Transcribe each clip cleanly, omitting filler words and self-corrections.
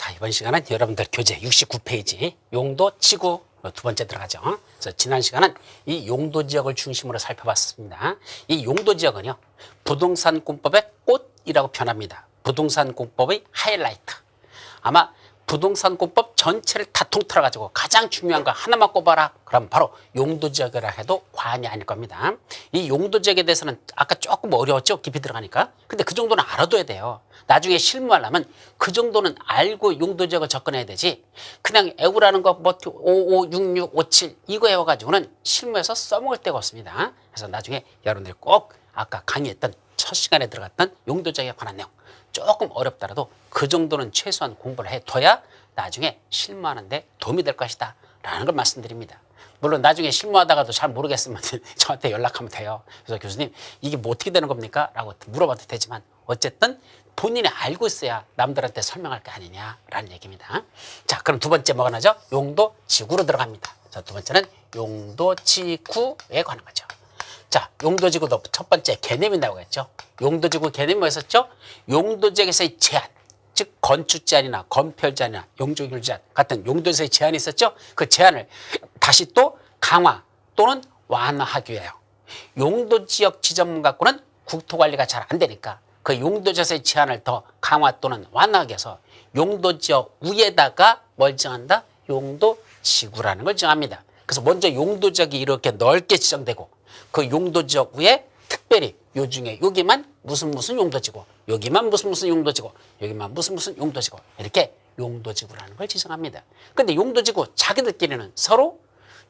자, 이번 시간은 여러분들 교재 69페이지 용도 지구 두 번째 들어가죠. 그래서 지난 시간은 이 용도 지역을 중심으로 살펴봤습니다. 이 용도 지역은요, 부동산공법의 꽃이라고 표현합니다. 부동산공법의 하이라이트. 아마 부동산공법 전체를 다 통틀어가지고 가장 중요한 거 하나만 꼽아라. 그럼 바로 용도지역이라 해도 과언이 아닐 겁니다. 이 용도지역에 대해서는 아까 조금 어려웠죠? 깊이 들어가니까. 근데 그 정도는 알아둬야 돼요. 나중에 실무하려면 그 정도는 알고 용도지역을 접근해야 되지. 그냥 애우라는 거 뭐 5566, 57 이거 외워가지고는 실무에서 써먹을 데가 없습니다. 그래서 나중에 여러분들이 꼭 아까 강의했던 첫 시간에 들어갔던 용도지역에 관한 내용 조금 어렵더라도 그 정도는 최소한 공부를 해둬야 나중에 실무하는데 도움이 될 것이다 라는 걸 말씀드립니다. 물론 나중에 실무하다가도 잘 모르겠으면 저한테 연락하면 돼요. 그래서 교수님 이게 뭐 어떻게 되는 겁니까? 라고 물어봐도 되지만 어쨌든 본인이 알고 있어야 남들한테 설명할 게 아니냐라는 얘기입니다. 자, 그럼 두 번째 뭐가 나죠? 용도 지구로 들어갑니다. 자, 두 번째는 용도 지구에 관한 거죠. 자, 용도지구도 첫 번째 개념이 나오겠죠. 용도지구 개념이 뭐였었죠? 용도지역에서의 제한, 즉 건축 제한이나 건폐율 제한이나 용적률 제한 같은 용도에서의 제한이 있었죠. 그 제한을 다시 또 강화 또는 완화하기 위하여 용도지역 지정문 갖고는 국토관리가 잘 안 되니까 그 용도지역에서의 제한을 더 강화 또는 완화하기 위해서 용도지역 위에다가 뭘 정한다? 용도지구라는 걸 정합니다. 그래서 먼저 용도지역이 이렇게 넓게 지정되고 그 용도지역 위에 특별히 요 중에 여기만 무슨 용도지구, 여기만 무슨 용도지구, 여기만 무슨 용도지구 이렇게 용도지구라는 걸 지정합니다. 근데 용도지구 자기들끼리는 서로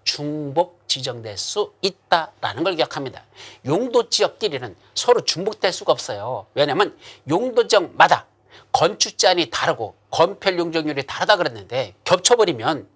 중복 지정될 수 있다라는 걸 기억합니다. 용도지역끼리는 서로 중복될 수가 없어요. 왜냐하면 용도지역마다 건축 제한이 다르고 건폐율 용적률이 다르다 그랬는데 겹쳐버리면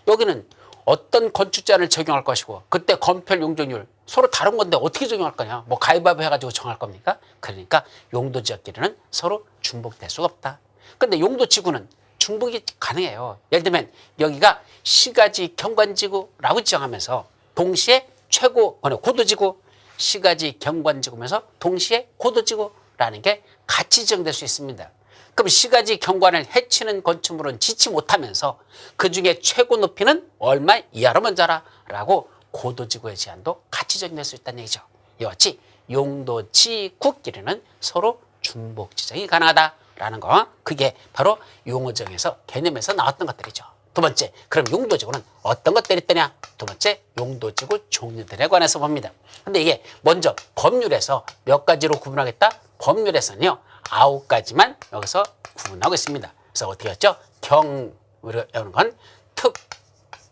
여기는 어떤 건축 제한을 적용할 것이고 그때 건폐율 용적률 서로 다른 건데 어떻게 적용할 거냐? 뭐 가위바위보 해가지고 정할 겁니까? 그러니까 용도지역끼리는 서로 중복될 수가 없다. 근데 용도지구는 중복이 가능해요. 예를 들면 여기가 시가지 경관지구라고 지정하면서 동시에 최고 고도지구, 시가지 경관지구면서 동시에 고도지구라는 게 같이 지정될 수 있습니다. 그럼 시가지 경관을 해치는 건축물은 짓지 못하면서 그중에 최고 높이는 얼마 이하로만 자라라고 고도지구의 제한도 같이 적용될 수 있다는 얘기죠. 이와 같이 용도지구끼리는 서로 중복 지정이 가능하다라는 거, 그게 바로 용어정에서 개념에서 나왔던 것들이죠. 두 번째, 그럼 용도지구는 어떤 것들이 있더냐? 두 번째, 용도지구 종류들에 관해서 봅니다. 근데 이게 먼저 법률에서 몇 가지로 구분하겠다? 법률에서는요 9가지만 여기서 구분하고 있습니다. 그래서 어떻게 했죠? 이런 건 특,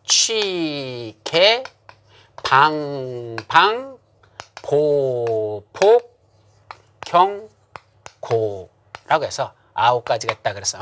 취, 개, 방, 보, 폭, 경, 고라고 해서 9가지가 있다 그래서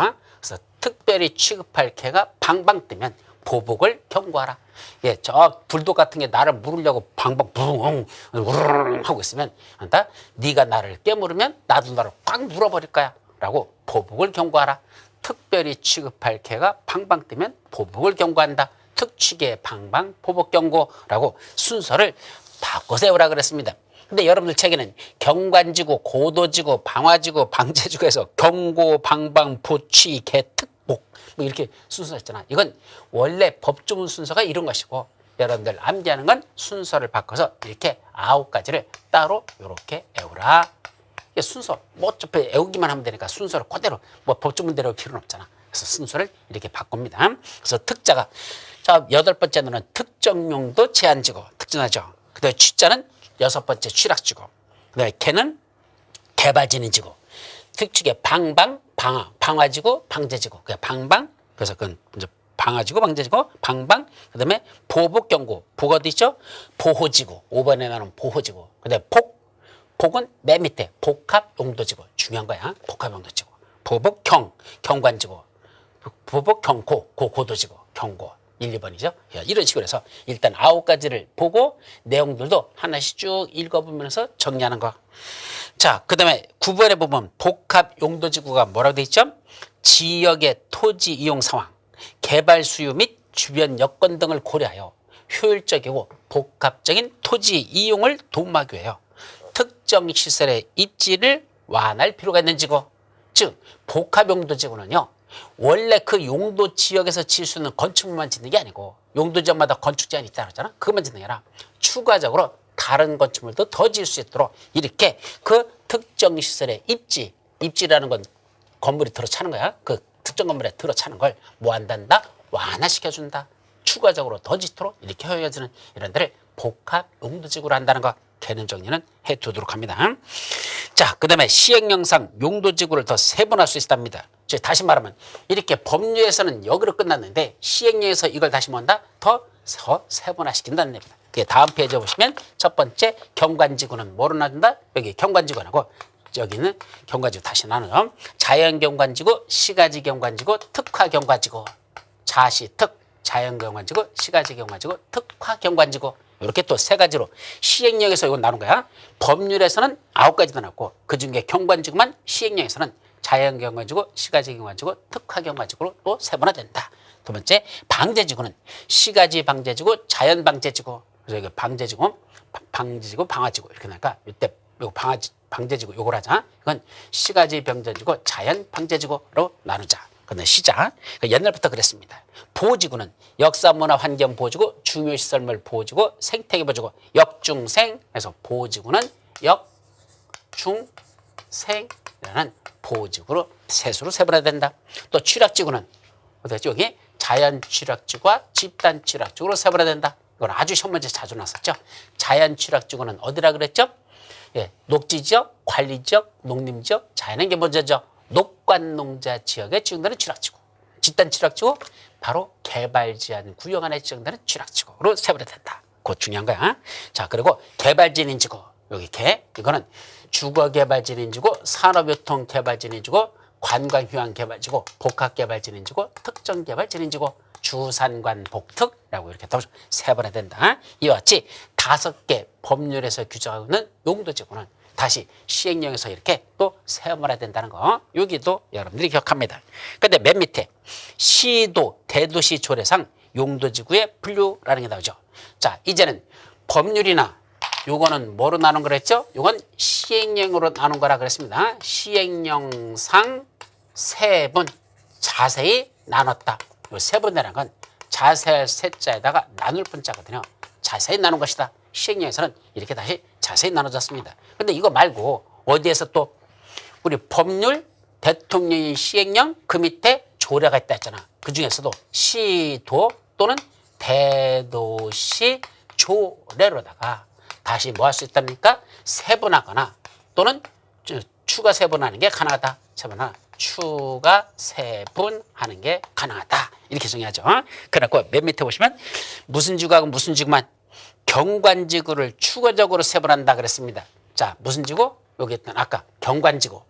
특별히 취급할 개가 방방 뜨면 보복을 경고하라. 예, 저 불독 같은 게 나를 물으려고 방방 붕 우르르 하고 있으면 한다. 네가 나를 깨물으면 나도 나를 꽉 물어버릴 거야. 라고 보복을 경고하라. 특별히 취급할 개가 방방 뜨면 보복을 경고한다. 특취계 방방 보복 경고라고 순서를 바꿔 세우라 그랬습니다. 근데 여러분들 책에는 경관지구, 고도지구, 방화지구, 방제지구에서 경고, 방방, 보취, 개, 특복 뭐 이렇게 순서가 있잖아. 이건 원래 법조문 순서가 이런 것이고 여러분들 암기하는 건 순서를 바꿔서 이렇게 9가지를 따로 이렇게 외우라. 이게 순서 뭐 어차피 외우기만 하면 되니까 순서를 그대로 뭐 법조문대로 외울 필요는 없잖아. 그래서 순서를 이렇게 바꿉니다. 그래서 특자가 자 8번째는 특정용도 제한지구 특정하죠. 그다음에 취자는 6번째 취락지구. 그다음에 개는 개발진입지구. 특축의 방화지구, 방제지구. 그냥 방방. 그래서 그건 이제 방화지구, 방제지구, 방방. 그다음에 보복경고. 보가 어디 있죠? 보호지구. 5번에 나오는 보호지구. 그다음에 폭은 맨 밑에 복합용도지구. 중요한 거야. 복합용도지구. 보복경, 경관지구. 보복경고, 고도지구. 경고. 1, 2번이죠. 이런 식으로 해서 일단 9가지를 보고 내용들도 하나씩 쭉 읽어보면서 정리하는 거. 자, 그 다음에 9번에 보면 복합용도지구가 뭐라고 돼 있죠? 지역의 토지 이용 상황, 개발 수요 및 주변 여건 등을 고려하여 효율적이고 복합적인 토지 이용을 도움하기 위하여 특정 시설의 입지를 완화할 필요가 있는 지구. 즉 복합용도지구는요 원래 그 용도 지역에서 지을 수 있는 건축물만 짓는 게 아니고 용도 지역마다 건축 제한이 있다 그러잖아. 그것만 짓는 게 아니라 추가적으로 다른 건축물도 더 지을 수 있도록 이렇게 그 특정 시설의 입지라는 건 건물이 들어차는 거야. 그 특정 건물에 들어차는 걸 뭐 한단다? 완화시켜준다. 추가적으로 더 짓도록 이렇게 허용해주는 이런 데를 복합 용도지구로 한다는 거 개념 정리는 해두도록 합니다. 자, 그 다음에 시행령상 용도지구를 더 세분할 수 있답니다. 다시 말하면 이렇게 법률에서는 여기로 끝났는데 시행령에서 이걸 다시 뭔다? 더 세분화시킨다는 얘기입니다. 그 다음 페이지에 보시면 첫 번째 경관지구는 뭐로 나눈다? 여기 경관지구라고 여기는 경관지구 다시 나눠요. 자연경관지구, 시가지경관지구, 특화경관지구, 자시특, 자연경관지구, 시가지경관지구, 특화경관지구 이렇게 또 세 가지로 시행령에서 이건 나눈 거야. 법률에서는 9가지도 나왔고 그중에 경관지구만 시행령에서는 자연경관지구, 시가지경관지구, 특화경관지구로 또 세분화된다. 두 번째 방제지구는 시가지 방제지구, 자연방제지구. 그래서 여기 방제지구, 방제지구, 이렇게 나니까 이때 요거 방제지구 요걸 하자. 이건 시가지 방제지구, 자연방제지구로 나누자. 근데 시작. 옛날부터 그랬습니다. 보호지구는 역사문화환경보호지구, 중요시설물 보호지구, 생태계보호지구, 역중생. 그래서 보호지구는 역중생이라는 보호지구로 세수로 세분화된다. 또 취락지구는 어디였지? 여기 자연취락지구와 집단취락지구로 세분화된다. 이건 아주 시험 문제 자주 나왔었죠. 자연취락지구는 어디라 그랬죠? 예, 녹지지역, 관리지역, 농림지역, 자연은 게 먼저죠. 녹관농자 지역에 지정되는 취락지구. 집단취락지구 바로 개발제한 구역 안에 지정되는 취락지구로 세분화된다. 그거 중요한 거야. 자, 그리고 개발진인지구 여기 이거는 주거개발진인지구, 산업유통개발진인지구, 관광휴양개발지구, 복합개발진인지구, 특정개발진인지구, 주산관복특이라고 이렇게 더 세분화된다. 이와 같이 5개 법률에서 규정하고 있는 용도지구는 다시 시행령에서 이렇게 또 세분화된다는 거 여기도 여러분들이 기억합니다. 근데 맨 밑에 시도, 대도시 조례상 용도지구의 분류라는 게 나오죠. 자, 이제는 법률이나 요거는 뭐로 나눈 거랬죠? 요건 시행령으로 나눈 거라 그랬습니다. 시행령상 세분 자세히 나눴다. 요 세분이라는 건 자세할 세자에다가 나눌 분자거든요. 자세히 나눈 것이다. 시행령에서는 이렇게 다시 자세히 나눠졌습니다. 근데 이거 말고 어디에서 또 우리 법률, 대통령의 시행령 그 밑에 조례가 있다 했잖아. 그 중에서도 시도 또는 대도시 조례로다가 다시 뭐 할 수 있답니까? 세분하거나 또는 추가 세분하는 게 가능하다. 추가 세분하는 게 가능하다. 이렇게 정의하죠. 그래갖고 맨 밑에 보시면 무슨 지구하고 무슨 지구만 경관지구를 추가적으로 세분한다 그랬습니다. 자, 무슨 지구? 여기 있던 아까 경관지구.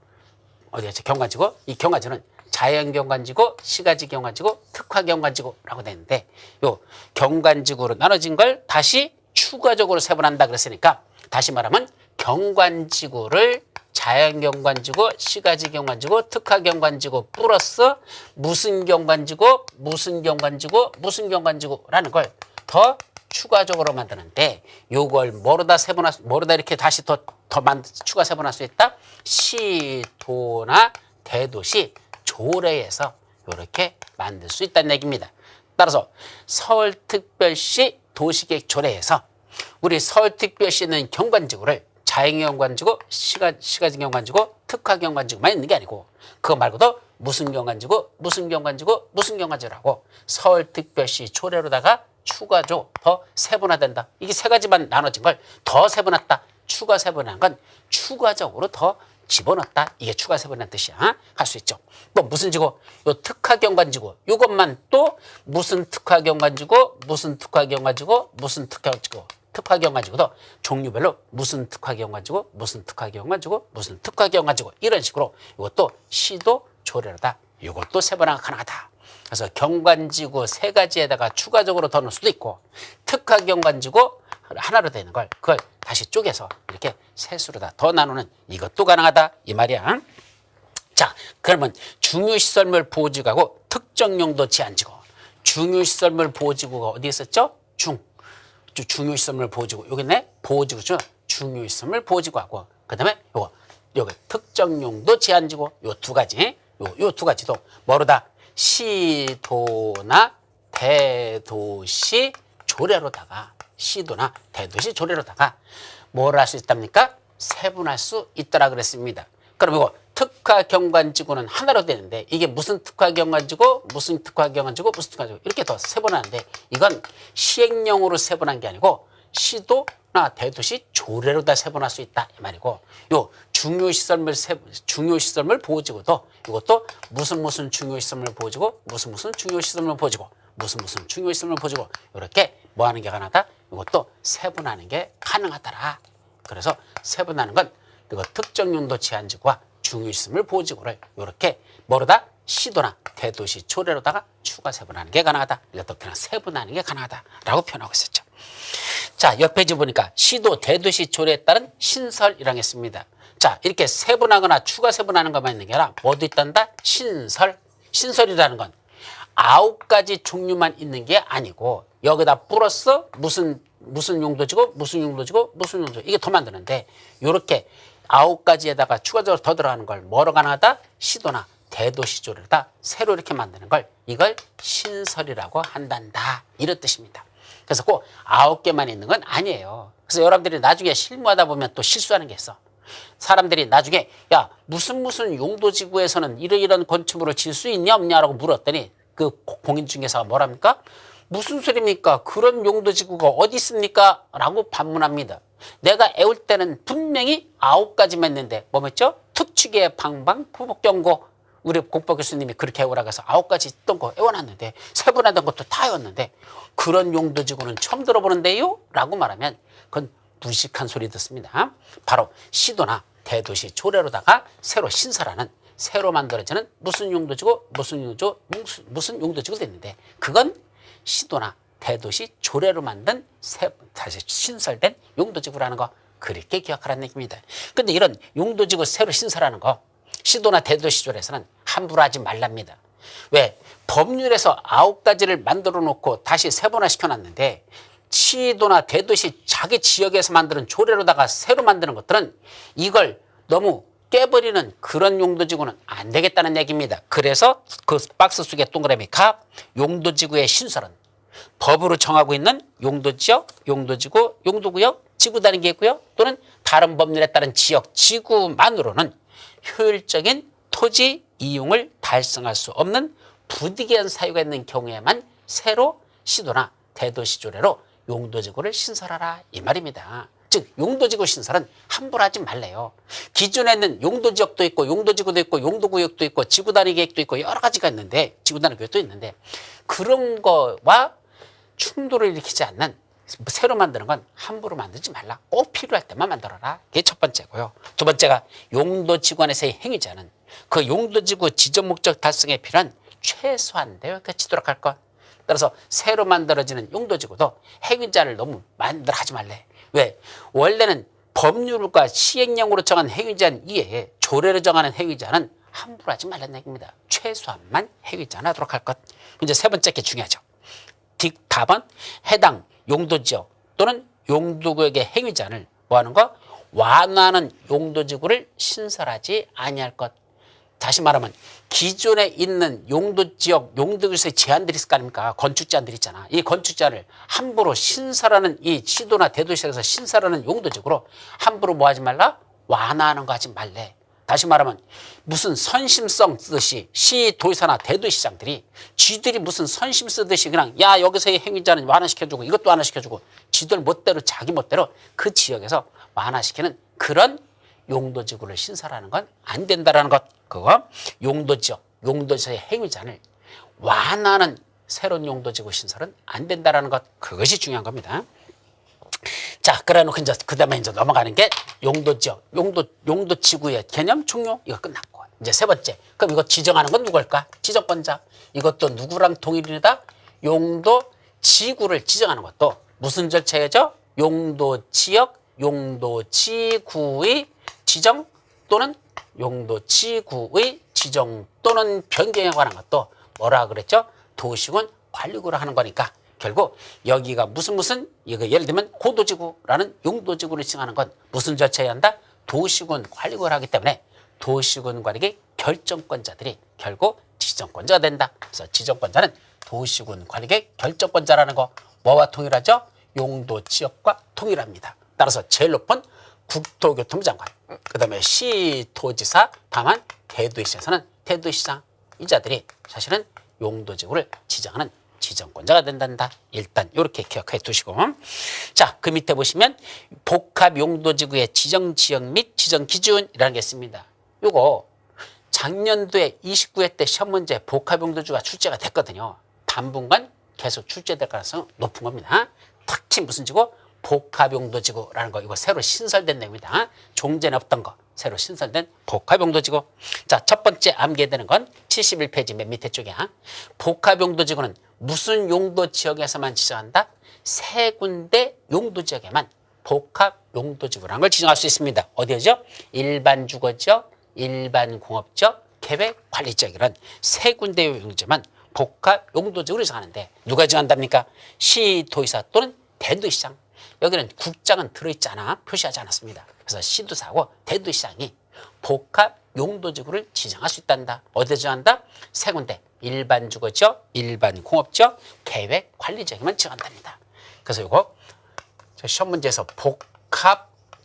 어디였죠? 경관지구. 이 경관지구는 자연경관지구, 시가지경관지구, 특화경관지구라고 되어 있는데 요 경관지구로 나눠진 걸 다시 추가적으로 세분한다 그랬으니까 다시 말하면 경관지구를 자연경관지구, 시가지경관지구, 특화경관지구 플러스 무슨 경관지구, 무슨 경관지구, 무슨 경관지구라는 걸 더 추가적으로 만드는데 요걸 뭐로다 이렇게 다시 더 추가 세분할 수 있다? 시도나 대도시 조례에서 이렇게 만들 수 있다는 얘기입니다. 따라서 서울특별시 도시계획 조례에서 우리 서울특별시는 경관지구를 자연경관지구, 시가지경관지구, 특화경관지구만 있는 게 아니고 그거 말고도 무슨 경관지구, 무슨 경관지구, 무슨 경관지구라고 서울특별시 조례로다가 추가적으로 더 세분화된다. 이게 세 가지만 나눠진 걸 더 세분했다. 추가 세분한 건 추가적으로 더 집어넣었다. 이게 추가 세분한 뜻이야. 할 수 있죠. 또 무슨 지구? 요 특화경관지구. 이것만 또 무슨 특화경관지구, 무슨 특화경관지구, 무슨 특화경관지구. 특화경관지구도 종류별로 무슨 특화경관지구, 무슨 특화경관지구, 무슨 특화경관지구 이런 식으로 이것도 시도 조례로다. 이것도 세분화가 가능하다. 그래서 경관지구 세 가지에다가 추가적으로 더 넣을 수도 있고 특화경관지구 하나로 되는 걸 그걸 다시 쪼개서 이렇게 세수로다 더 나누는 이것도 가능하다 이 말이야. 자, 그러면 중요시설물 보호지구하고 특정용도 제한지구. 중요시설물 보호지구가 어디 있었죠? 중요시설물 보호지구. 여기 있네. 보호지구죠. 중요시설물 보호지구하고 그다음에 요거 특정용도 제한지구 요 두 가지. 요 두 가지도 뭐로다? 시도나 대도시 조례로다가 시도나 대도시 조례로다가 뭘 할 수 있답니까? 세분할 수 있더라 그랬습니다. 그럼 이거 특화경관지구는 하나로 되는데 이게 무슨 특화경관지구, 무슨 특화경관지구, 무슨 특화지구 이렇게 더 세분하는데 이건 시행령으로 세분한 게 아니고 시도나 대도시 조례로 다 세분할 수 있다 이 말이고 요 중요시설물 보호지구도 이것도 무슨 중요시설물 보호지구, 무슨 중요시설물 보호지구, 무슨 중요시설물 보호지구 이렇게 뭐 하는 게 가능하다? 이것도 세분하는 게 가능하더라. 그래서 세분하는 건 이거 특정 용도 제한지구와 중요시설물 보호지구를 이렇게 뭐로다? 시도나 대도시 조례로다가 추가 세분하는 게 가능하다. 이것도 그냥 세분하는 게 가능하다라고 표현하고 있었죠. 자, 옆 페이지 보니까 시도 대도시 조례에 따른 신설이라고 했습니다. 자, 이렇게 세분하거나 추가 세분하는 것만 있는 게 아니라 뭐도 있단다? 신설. 신설이라는 건 9가지 종류만 있는 게 아니고 여기다 플러스 무슨 용도지구, 무슨 용도지구, 무슨 용도지구 이게 더 만드는데 이렇게 9가지에다가 추가적으로 더 들어가는 걸 뭐로 가능하다? 시도나 대도시 조례다 새로 이렇게 만드는 걸 이걸 신설이라고 한단다 이런 뜻입니다. 그래서 꼭 9개만 있는 건 아니에요. 그래서 여러분들이 나중에 실무하다 보면 또 실수하는 게 있어. 사람들이 나중에 야 무슨 용도지구에서는 이런 건축물을 지을 수 있냐 없냐라고 물었더니 그 공인중개사가 뭐랍니까? 무슨 소리입니까? 그런 용도지구가 어디 있습니까? 라고 반문합니다. 내가 애울 때는 분명히 9가지만 있는데 뭐 였죠? 특축의 방방, 부복경고 우리 공법 교수님이 그렇게 애우라고 해서 9가지 있던 거 애워놨는데 세분하던 것도 다 애웠는데 그런 용도지구는 처음 들어보는데요? 라고 말하면 그건 무식한 소리 듣습니다. 바로 시도나 대도시 조례로다가 새로 신설하는 새로 만들어지는 무슨 용도지구 무슨 용도지구도 있는데 그건 시도나 대도시 조례로 만든 다시 신설된 용도지구라는 거 그렇게 기억하라는 얘기입니다. 근데 이런 용도지구 새로 신설하는 거 시도나 대도시 조례에서는 함부로 하지 말랍니다. 왜? 법률에서 9가지를 만들어 놓고 다시 세분화시켜 놨는데 시도나 대도시 자기 지역에서 만드는 조례로다가 새로 만드는 것들은 이걸 너무 깨버리는 그런 용도지구는 안 되겠다는 얘기입니다. 그래서 그 박스 속에 동그라미 갑 용도지구의 신설은 법으로 정하고 있는 용도지역, 용도지구, 용도구역, 지구단위계획구역 또는 다른 법률에 따른 지역, 지구만으로는 효율적인 토지 이용을 달성할 수 없는 부득이한 사유가 있는 경우에만 새로 시도나 대도시 조례로 용도지구를 신설하라 이 말입니다. 즉 용도지구 신설은 함부로 하지 말래요. 기존에 있는 용도지역도 있고 용도지구도 있고 용도구역도 있고 지구단위계획도 있고 여러 가지가 있는데 지구단위계획도 있는데 그런 거와 충돌을 일으키지 않는 새로 만드는 건 함부로 만들지 말라. 꼭 필요할 때만 만들어라. 이게 첫 번째고요. 두 번째가 용도지구안에서의 행위자는 그 용도지구 지정 목적 달성에 필요한 최소한 내역에 치도록 할 것. 따라서 새로 만들어지는 용도지구도 행위자를 너무 만들어하지 말래. 왜? 원래는 법률과 시행령으로 정한 행위자 이외에 조례로 정하는 행위자는 함부로 하지 말라는 얘기입니다. 최소한만 행위자는 하도록 할 것. 이제 세 번째 게 중요하죠. 답은 해당 용도지역 또는 용도구역의 행위자를 뭐하는 거? 완화하는 용도지구를 신설하지 아니할 것. 다시 말하면 기존에 있는 용도지역, 용도구역의 제한들이 있을 거 아닙니까? 건축제한들이 있잖아. 이 건축제한을 함부로 신설하는 이 시도나 대도시에서 신설하는 용도지구로 함부로 뭐 하지 말라? 완화하는 거 하지 말래. 다시 말하면 무슨 선심성 쓰듯이 시도지사나 대도시장들이 쥐들이 무슨 선심 쓰듯이 그냥 야 여기서의 행위자는 완화시켜주고 이것도 완화시켜주고 쥐들 멋대로 자기 멋대로 그 지역에서 완화시키는 그런 용도지구를 신설하는 건 안 된다라는 것. 그거 용도지역, 용도지의 행위자를 완화하는 새로운 용도지구 신설은 안 된다라는 것. 그것이 중요한 겁니다. 자, 그래놓고 이제 그 다음에 이제 넘어가는 게 용도지역, 용도지구의 개념 종료 이거 끝났고 이제 세 번째. 그럼 이거 지정하는 건 누굴까? 지정권자. 이것도 누구랑 동일이다? 용도지구를 지정하는 것도 무슨 절차죠? 용도지역, 용도지구의 지정 또는 용도지구의 지정 또는 변경에 관한 것도 뭐라 그랬죠? 도시군 관리구를 하는 거니까 결국 여기가 무슨 이거 예를 들면 고도지구라는 용도지구를 지정하는 건 무슨 절차에 한다? 도시군 관리구를 하기 때문에 도시군 관리의 결정권자들이 결국 지정 지정권자가 된다. 그래서 지정권자는 도시군 관리계획 결정권자라는 거 뭐와 동일하죠? 용도 지역과 동일합니다. 따라서 제일 높은 국토교통부 장관, 그 다음에 시도지사, 다만 대도시에서는 대도시장 이 자들이 사실은 용도지구를 지정하는 지정권자가 된단다. 일단 이렇게 기억해 두시고, 자, 그 밑에 보시면 복합용도지구의 지정지역 및 지정기준이라는 게 있습니다. 요거 작년도에 29회 때 시험 문제 복합용도지구가 출제가 됐거든요. 당분간 계속 출제될 가능성이 높은 겁니다. 특히 무슨 지구? 복합용도지구라는 거, 이거 새로 신설된 내용입니다. 종전에 없던 거 새로 신설된 복합용도지구. 자, 첫 번째 암기해야 되는 건 71페이지 맨 밑에 쪽이야. 복합용도지구는 무슨 용도지역에서만 지정한다? 세 군데 용도지역에만 복합용도지구라는 걸 지정할 수 있습니다. 어디죠? 일반 주거지역, 일반 공업지역, 계획관리지역, 이런 세 군데 용도지역만 복합용도지구를 지정하는데 누가 지정한답니까? 시도지사 또는 대도시장. 여기는 국장은 들어있지 않아 표시하지 않았습니다. 그래서 시도사하고 대도시장이 복합용도지구를 지정할 수 있단다. 어디에 지정한다? 세 군데. 일반 주거지역, 일반 공업지역, 계획관리지역에만 지정한답니다. 그래서 이거 시험 문제에서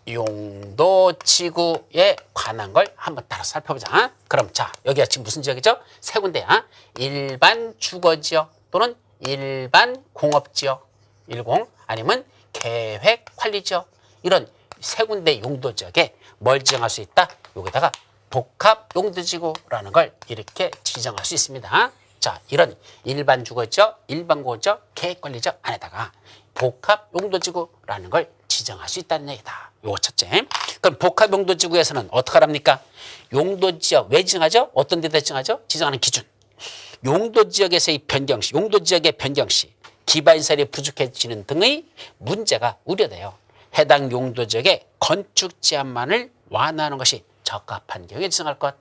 복합용도지구에 관한 걸 한번 따라 살펴보자. 그럼 자, 여기가 지금 무슨 지역이죠? 세 군데야. 일반 주거지역 또는 일반 공업지역 10, 아니면 계획관리지역, 이런 세 군데 용도지역에 뭘 지정할 수 있다? 여기다가 복합용도지구라는 걸 이렇게 지정할 수 있습니다. 자, 이런 일반 주거지역, 일반 공업지역, 계획관리지역 안에다가 복합용도지구라는 걸 지정할 수 있다는 얘기다. 요거 첫째. 그럼 복합용도지구에서는 어떻게 하랍니까? 용도지역 왜 지정하죠? 어떤 데다 지정하죠? 지정하는 기준. 용도지역에서의 변경 시, 용도지역의 변경 시 기반시설이 부족해지는 등의 문제가 우려돼요. 해당 용도지역의 건축 제한만을 완화하는 것이 적합한 경우에 지정할 것.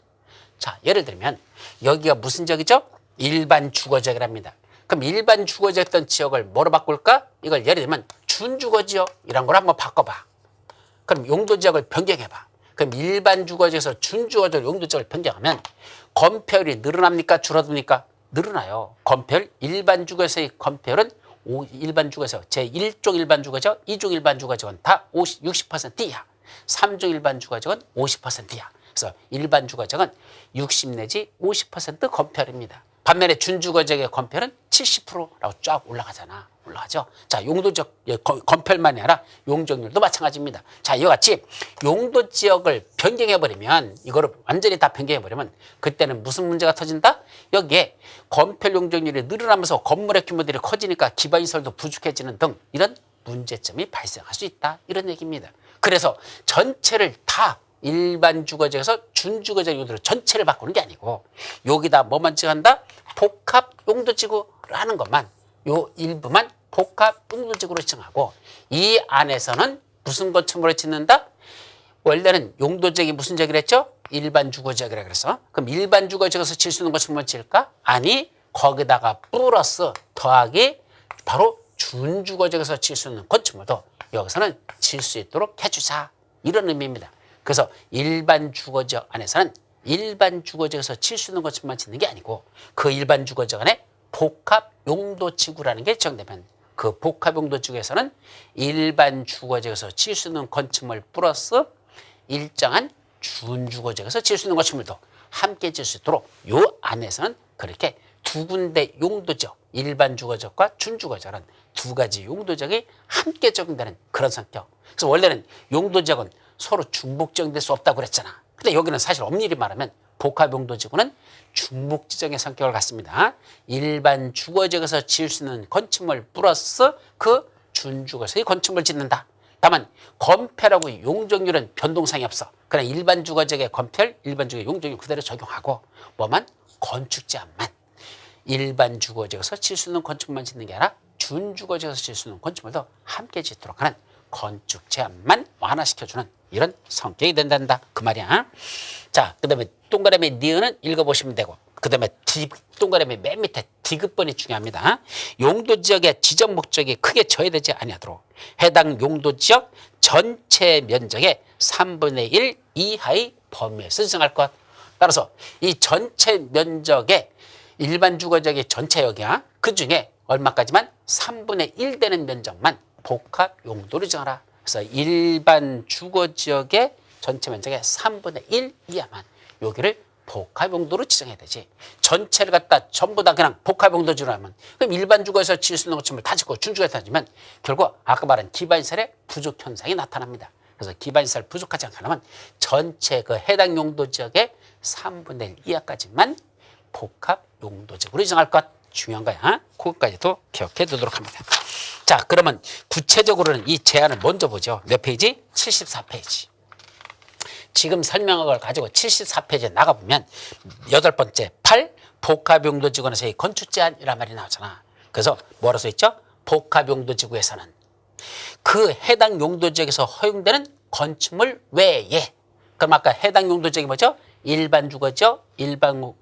자, 예를 들면 여기가 무슨 지역이죠? 일반 주거지역이랍니다. 그럼 일반 주거지역이었던 지역을 뭐로 바꿀까? 이걸 예를 들면 준주거지역이란 걸 한번 바꿔봐. 그럼 용도지역을 변경해봐. 그럼 일반 주거지역에서 준주거지역 용도지역을 변경하면 건폐율이 늘어납니까? 줄어듭니까? 늘어나요. 건폐율, 일반 주거에서의 건폐율은 일반 주거에서 제1종 일반 주거지역, 2종 일반 주거지역은 다 60% 이하, 3종 일반 주거지역은 50% 이하. 그래서 일반 주거지역은 60 내지 50% 건폐율입니다. 반면에 준주거지역의 건폐율은 70%라고 쫙 올라가잖아. 올라가죠. 자, 용도지역 건폐율만이 아니라 용적률도 마찬가지입니다. 자, 이와 같이 용도지역을 변경해버리면, 이거를 완전히 다 변경해버리면 그때는 무슨 문제가 터진다? 여기에 건폐율 용적률이 늘어나면서 건물의 규모들이 커지니까 기반시설도 부족해지는 등 이런 문제점이 발생할 수 있다. 이런 얘기입니다. 그래서 전체를 다 일반 주거지역에서 준주거지역 용도로 전체를 바꾸는 게 아니고 여기다 뭐만 지정한다? 복합용도지구라는 것만, 요 일부만 복합용도지구로 지정하고, 이 안에서는 무슨 건축물을 짓는다? 원래는 용도지역이 무슨 지역이라 했죠? 일반 주거지역이라 그래서. 그럼 일반 주거지역에서 질 수 있는 건축물을 지을까? 아니, 거기다가 플러스 더하기 바로 준주거지역에서 질 수 있는 건축물도 여기서는 질 수 있도록 해주자. 이런 의미입니다. 그래서 일반 주거지역 안에서는 일반 주거지역에서 질 수 있는 건축물만 짓는 게 아니고 그 일반 주거지역 안에 복합용도지구라는 게 지정되면 그 복합용도지구에서는 일반 주거지역에서 질 수 있는 건축물 플러스 일정한 준주거지역에서 질 수 있는 건축물도 함께 질 수 있도록 요 안에서는 그렇게 두 군데 용도지역, 일반 주거지역과 준주거지역은 두 가지 용도지역이 함께 적용되는 그런 성격. 그래서 원래는 용도지역은 서로 중복지정될 수 없다고 그랬잖아. 근데 여기는 사실 엄밀히 말하면 복합용도지구는 중복지정의 성격을 갖습니다. 일반 주거지역에서 지을 수 있는 건축물 플러스 그 준주거에서의 건축물을 짓는다. 다만 건폐라고 용적률은 변동상이 없어. 그냥 일반 주거지역의 건폐, 일반 주거의 용적률 그대로 적용하고 뭐만? 건축 제한만. 일반 주거지역에서 지을 수 있는 건축물만 짓는 게 아니라 준주거지역에서 지을 수 있는 건축물도 함께 짓도록 하는 건축 제한만 완화시켜주는 이런 성격이 된단다. 그 말이야. 자, 그 다음에 동그라미 니은은 읽어보시면 되고, 그 다음에 동그라미 맨 밑에 디귿번이 중요합니다. 용도지역의 지정 목적이 크게 저해되지 아니하도록 해당 용도지역 전체 면적의 3분의 1 이하의 범위에서 지정할 것. 따라서 이 전체 면적의 일반 주거지역의 전체 여기야. 그 중에 얼마까지만 3분의 1 되는 면적만 복합 용도로 정하라. 그래서 일반 주거지역의 전체 면적의 3분의 1 이하만 여기를 복합 용도로 지정해야 되지. 전체를 갖다 전부 다 그냥 복합 용도로 하면 그럼 일반 주거에서 지을 수 있는 것을 다 짓고 준주거에서 지면 결국 아까 말한 기반시설의 부족 현상이 나타납니다. 그래서 기반시설 부족하지 않게 하면 전체 그 해당 용도 지역의 3분의 1 이하까지만 복합 용도적으로 지정할 것. 중요한 거야. 그것까지도 기억해 두도록 합니다. 자, 그러면 구체적으로는 이 제안을 먼저 보죠. 몇 페이지? 74페이지. 지금 설명한 걸 가지고 74페이지에 나가보면 8번째 8 복합용도지구에서의 건축 제한이란 말이 나오잖아. 그래서 뭐라고 써있죠? 복합용도지구에서는 그 해당 용도지역에서 허용되는 건축물 외에, 그럼 아까 해당 용도지역이 뭐죠? 일반 주거지역, 일반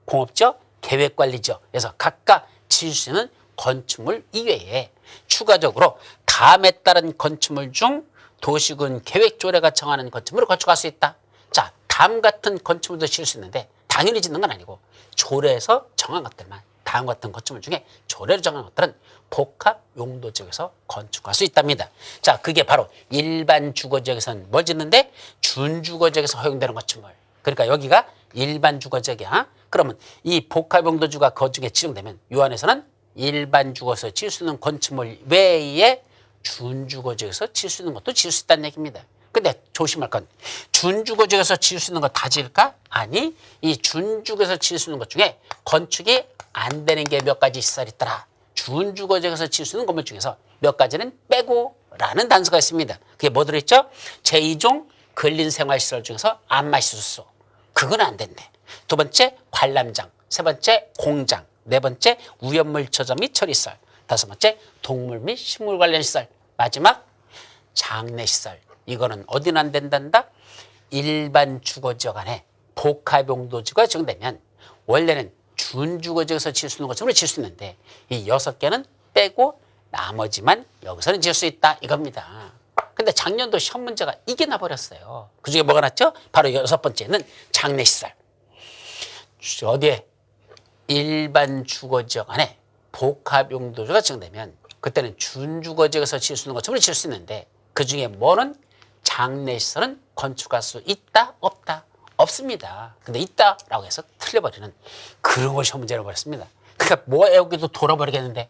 공업지역, 계획관리지역. 그래서 각각 지을 수 있는 건축물 이외에 추가적으로 다음에 따른 건축물 중 도시군 계획조례가 정하는 건축물을 건축할 수 있다. 자, 다음 같은 건축물도 지을 수 있는데 당연히 짓는 건 아니고 조례에서 정한 것들만, 다음 같은 건축물 중에 조례로 정한 것들은 복합 용도지역에서 건축할 수 있답니다. 자, 그게 바로 일반 주거지역에서는 뭘 짓는데 준주거지역에서 허용되는 건축물. 그러니까 여기가 일반 주거지역이야. 그러면 이 복합 용도지구가 그 중에 지정되면 이 안에서는 일반 주거에서 지을 수 있는 건축물 외에 준주거지역에서 지을 수 있는 것도 지을 수 있다는 얘기입니다. 근데 조심할 건 준주거지역에서 지을 수 있는 거 다 지을까? 아니, 이 준주거에서 지을 수 있는 것 중에 건축이 안 되는 게 몇 가지 시설이 있더라. 준주거지역에서 지을 수 있는 건물 중에서 몇 가지는 빼고 라는 단서가 있습니다. 그게 뭐 들어있죠? 제2종 근린생활시설 중에서 안마시설소. 그건 안 된대. 두 번째 관람장, 세 번째 공장, 네 번째 우연물처저 및 처리시설, 다섯 번째 동물 및 식물 관련 시설, 마지막 장례시설. 이거는 어디는 안 된단다? 일반 주거지역 안에 복합용도지구가 지정되면 원래는 준주거지역에서 지을 수 있는 것처럼 지을 수 있는데 이 6개는 빼고 나머지만 여기서는 지을 수 있다 이겁니다. 근데 작년도 시험 문제가 이게 나버렸어요. 그중에 뭐가 났죠? 바로 6번째는 장례시설. 어디에? 일반 주거지역 안에 복합용도지구가 지정되면 그때는 준주거지역에서 지을 수 있는 것처럼 지을 수 있는데 그중에 뭐는 장례시설은 건축할 수 있다? 없다? 없습니다. 근데 있다라고 해서 틀려버리는 그런 걸 시험 문제로 버렸습니다. 그러니까 뭐 여기도 돌아버리겠는데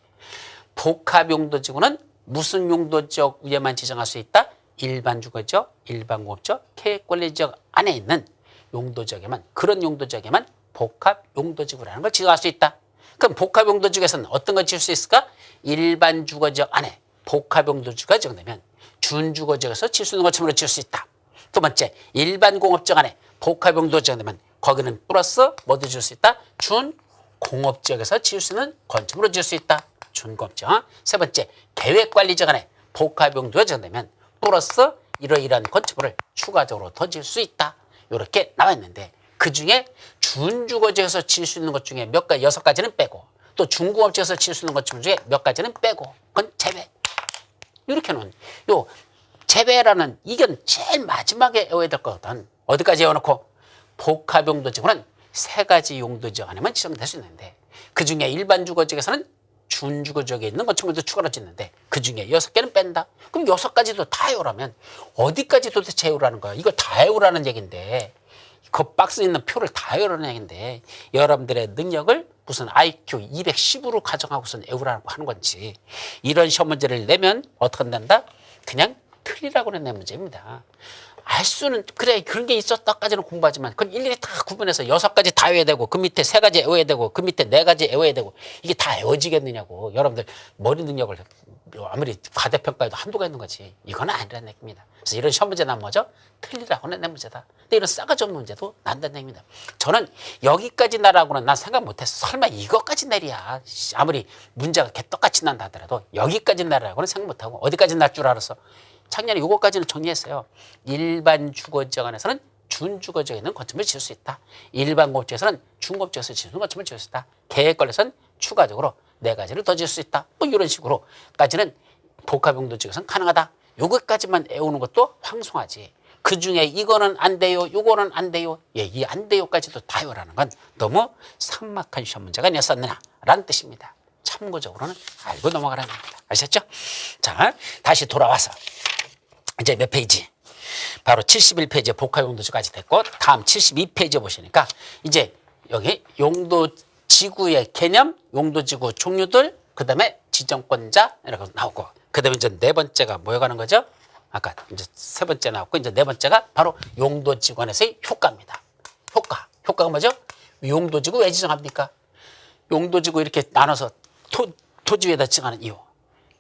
복합용도지구는 무슨 용도지역 위에만 지정할 수 있다? 일반 주거지역, 일반 공업지역, 계획관리지역 안에 있는 용도지역에만, 그런 용도지역에만 복합용도지구라는 걸 지정할 수 있다. 그럼 복합용도지구에서는 어떤 걸 지을 수 있을까? 일반 주거지역 안에 복합용도지구가 지정되면 준주거지역에서 지을 수 있는 것처럼 지을 수 있다. 두 번째, 일반 공업지역 안에 복합용도지구가 지정되면 거기는 플러스 뭐도 지을 수 있다? 준공업지역에서 지을 수 있는 건축물로 지을 수 있다. 준공업지역. 세 번째, 계획관리지역 안에 복합용도가 지정되면 플러스 이러이러한 건축물을 추가적으로 더 지을 수 있다. 이렇게 나와 있는데 그중에 준주거지역에서 지을 수 있는 것 중에 몇 가지, 6가지는 빼고 또 준공업지역에서 지을 수 있는 건축물 중에 몇 가지는 빼고 그건 제외. 이렇게 놓은 요 제외라는 이견 제일 마지막에 외워야 될 거거든. 어디까지 외워놓고 복합용도지구는 3가지 용도지역 안에만 지정될 수 있는데 그중에 일반 주거지역에서는 준주거지역에 있는 건축물도 추가로 짓는데 그중에 6개는 뺀다. 그럼 6가지도 다 외우라면 어디까지 도대체 외우라는 거야? 이걸 다 외우라는 얘기인데 그 박스에 있는 표를 다 외우라는 얘기인데 여러분들의 능력을 무슨 IQ 210으로 가정하고선 외우라고 하는 건지 이런 시험 문제를 내면 어떻게 한단다? 그냥 틀리라고 낸 문제입니다. 알 수는 그래 그런 게 있었다까지는 공부하지만 그건 일일이 다 구분해서 6가지 다 외워야 되고 그 밑에 3가지 외워야 되고 그 밑에 4가지 외워야 되고 이게 다 외워지겠느냐고. 여러분들 머리 능력을 아무리 과대평가해도 한도가 있는 거지. 이건 아니라는 얘기입니다. 그래서 이런 시험 문제 나면 뭐죠? 틀리라고 낸 문제다. 근데 이런 싸가지 없는 문제도 난다는 얘기입니다. 저는 여기까지 나라고는 난 생각 못했어. 설마 이것까지 내리야. 아무리 문제가 개떡같이 난다 하더라도 여기까지 나라고는 생각 못하고 어디까지 날 줄 알았어. 작년에 이것까지는 정리했어요. 일반 주거지역 안에서는 준주거지역에 있는 건축물을 지을 수 있다. 일반 공업지역에서는 준공업지역에서 지을 수 있는 건축물을 지을 수 있다. 계획관리에서는 추가적으로 4가지를 더 지을 수 있다. 뭐 이런 식으로까지는 복합용도지역에서는 가능하다. 요것까지만 외우는 것도 황송하지. 그 중에 이거는 안 돼요, 이거는 안 돼요. 예, 이 안 돼요까지도 다요라는 건 너무 삭막한 시험 문제가 아니었었느냐라는 뜻입니다. 참고적으로는 알고 넘어가라는 겁니다. 아셨죠? 자, 다시 돌아와서 이제 몇 페이지? 바로 71페이지에 복합용도지까지 됐고, 다음 72페이지에 보시니까 이제 여기 용도지구의 개념, 용도지구 종류들, 그 다음에 지정권자 이라고 나오고, 그 다음에 이제 네 번째가 뭐여가는 거죠? 아까 이제 세 번째 나왔고, 이제 네 번째가 바로 용도지구안에서의 효과입니다. 효과가 뭐죠? 용도지구 왜 지정합니까? 용도지구 이렇게 나눠서 토지 위에다 지정하는 이유.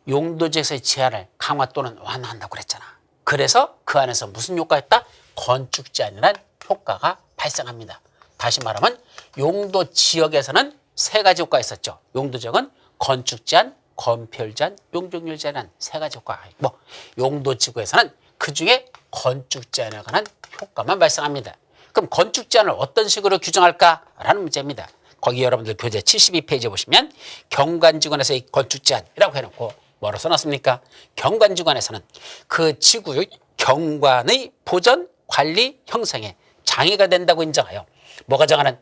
용도지에서의 제한을 강화 또는 완화한다고 그랬잖아. 그래서 그 안에서 무슨 효과가 있다? 건축 제한이라는 효과가 발생합니다. 다시 말하면 용도 지역에서는 세 가지 효과가 있었죠. 용도 지역은 건축 제한, 건폐율 제한, 용적률 제한이라는 세 가지 효과가 있고, 용도 지구에서는 그 중에 건축 제한에 관한 효과만 발생합니다. 그럼 건축 제한을 어떤 식으로 규정할까라는 문제입니다. 거기 여러분들 교재 72페이지에 보시면 경관지구안에서의 건축 제한이라고 해놓고 뭐로 써놨습니까? 경관지구안에서는 그 지구의 경관의 보전, 관리, 형성에 장애가 된다고 인정하여 뭐가 정하는?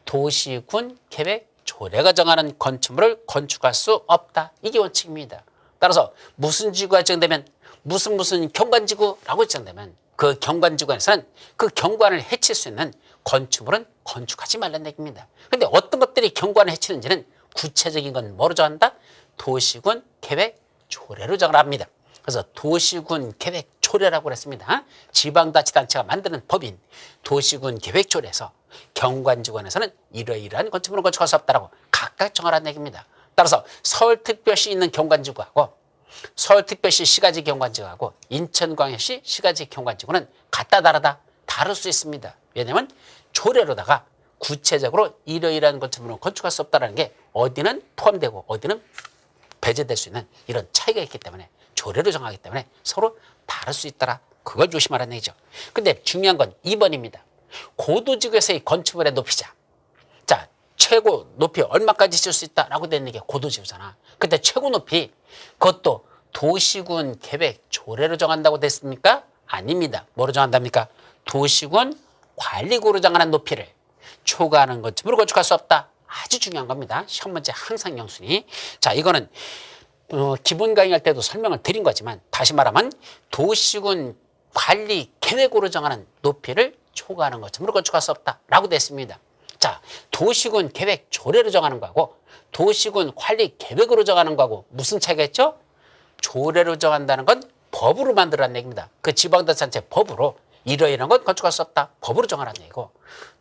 도시군 계획 조례가 정하는 건축물을 건축할 수 없다. 이게 원칙입니다. 따라서 무슨 지구가 지정되면 무슨 경관지구라고 지정되면 그 경관지구안에서는 그 경관을 해칠 수 있는 건축물은 건축하지 말라는 얘기입니다. 그런데 어떤 것들이 경관을 해치는지는 구체적인 건 뭐로 정한다? 도시군 계획 조례로 정합니다. 그래서 도시군 계획 조례라고 그랬습니다. 지방자치단체가 만드는 법인 도시군 계획 조례에서 경관지구안에서는 이러이러한 건축물을 건축할 수 없다라고 각각 정하라는 얘기입니다. 따라서 서울특별시 있는 경관지구하고 서울특별시 시가지 경관지구하고 인천광역시 시가지 경관지구는 같다 다르다? 다를 수 있습니다. 왜냐하면 조례로다가 구체적으로 이러이러한 건축물은 건축할 수 없다는 게 어디는 포함되고 어디는 배제될 수 있는 이런 차이가 있기 때문에 조례로 정하기 때문에 서로 다를 수 있더라. 그걸 조심하라는 얘기죠. 근데 중요한 건 2번입니다. 고도지구에서의 건축물의 높이자. 자, 최고 높이 얼마까지 질 수 있다라고 되는 게 고도지구잖아. 근데 최고 높이 그것도 도시군 계획 조례로 정한다고 됐습니까? 아닙니다. 뭐로 정한답니까? 도시군 관리구로 정하는 높이를 초과하는 건축물을 건축할 수 없다. 아주 중요한 겁니다. 시험 문제 항상 영순위. 자, 이거는 기본 강의할 때도 설명을 드린 거지만 다시 말하면 도시군 관리 계획으로 정하는 높이를 초과하는 건축물을 건축할 수 없다라고 됐습니다. 자, 도시군 계획 조례로 정하는 거하고 도시군 관리 계획으로 정하는 거하고 무슨 차이가 있죠? 조례로 정한다는 건 법으로 만들어라는 얘기입니다. 그 지방자치단체 법으로 이러이러한 건 건축할 수 없다. 법으로 정하라는 얘기고,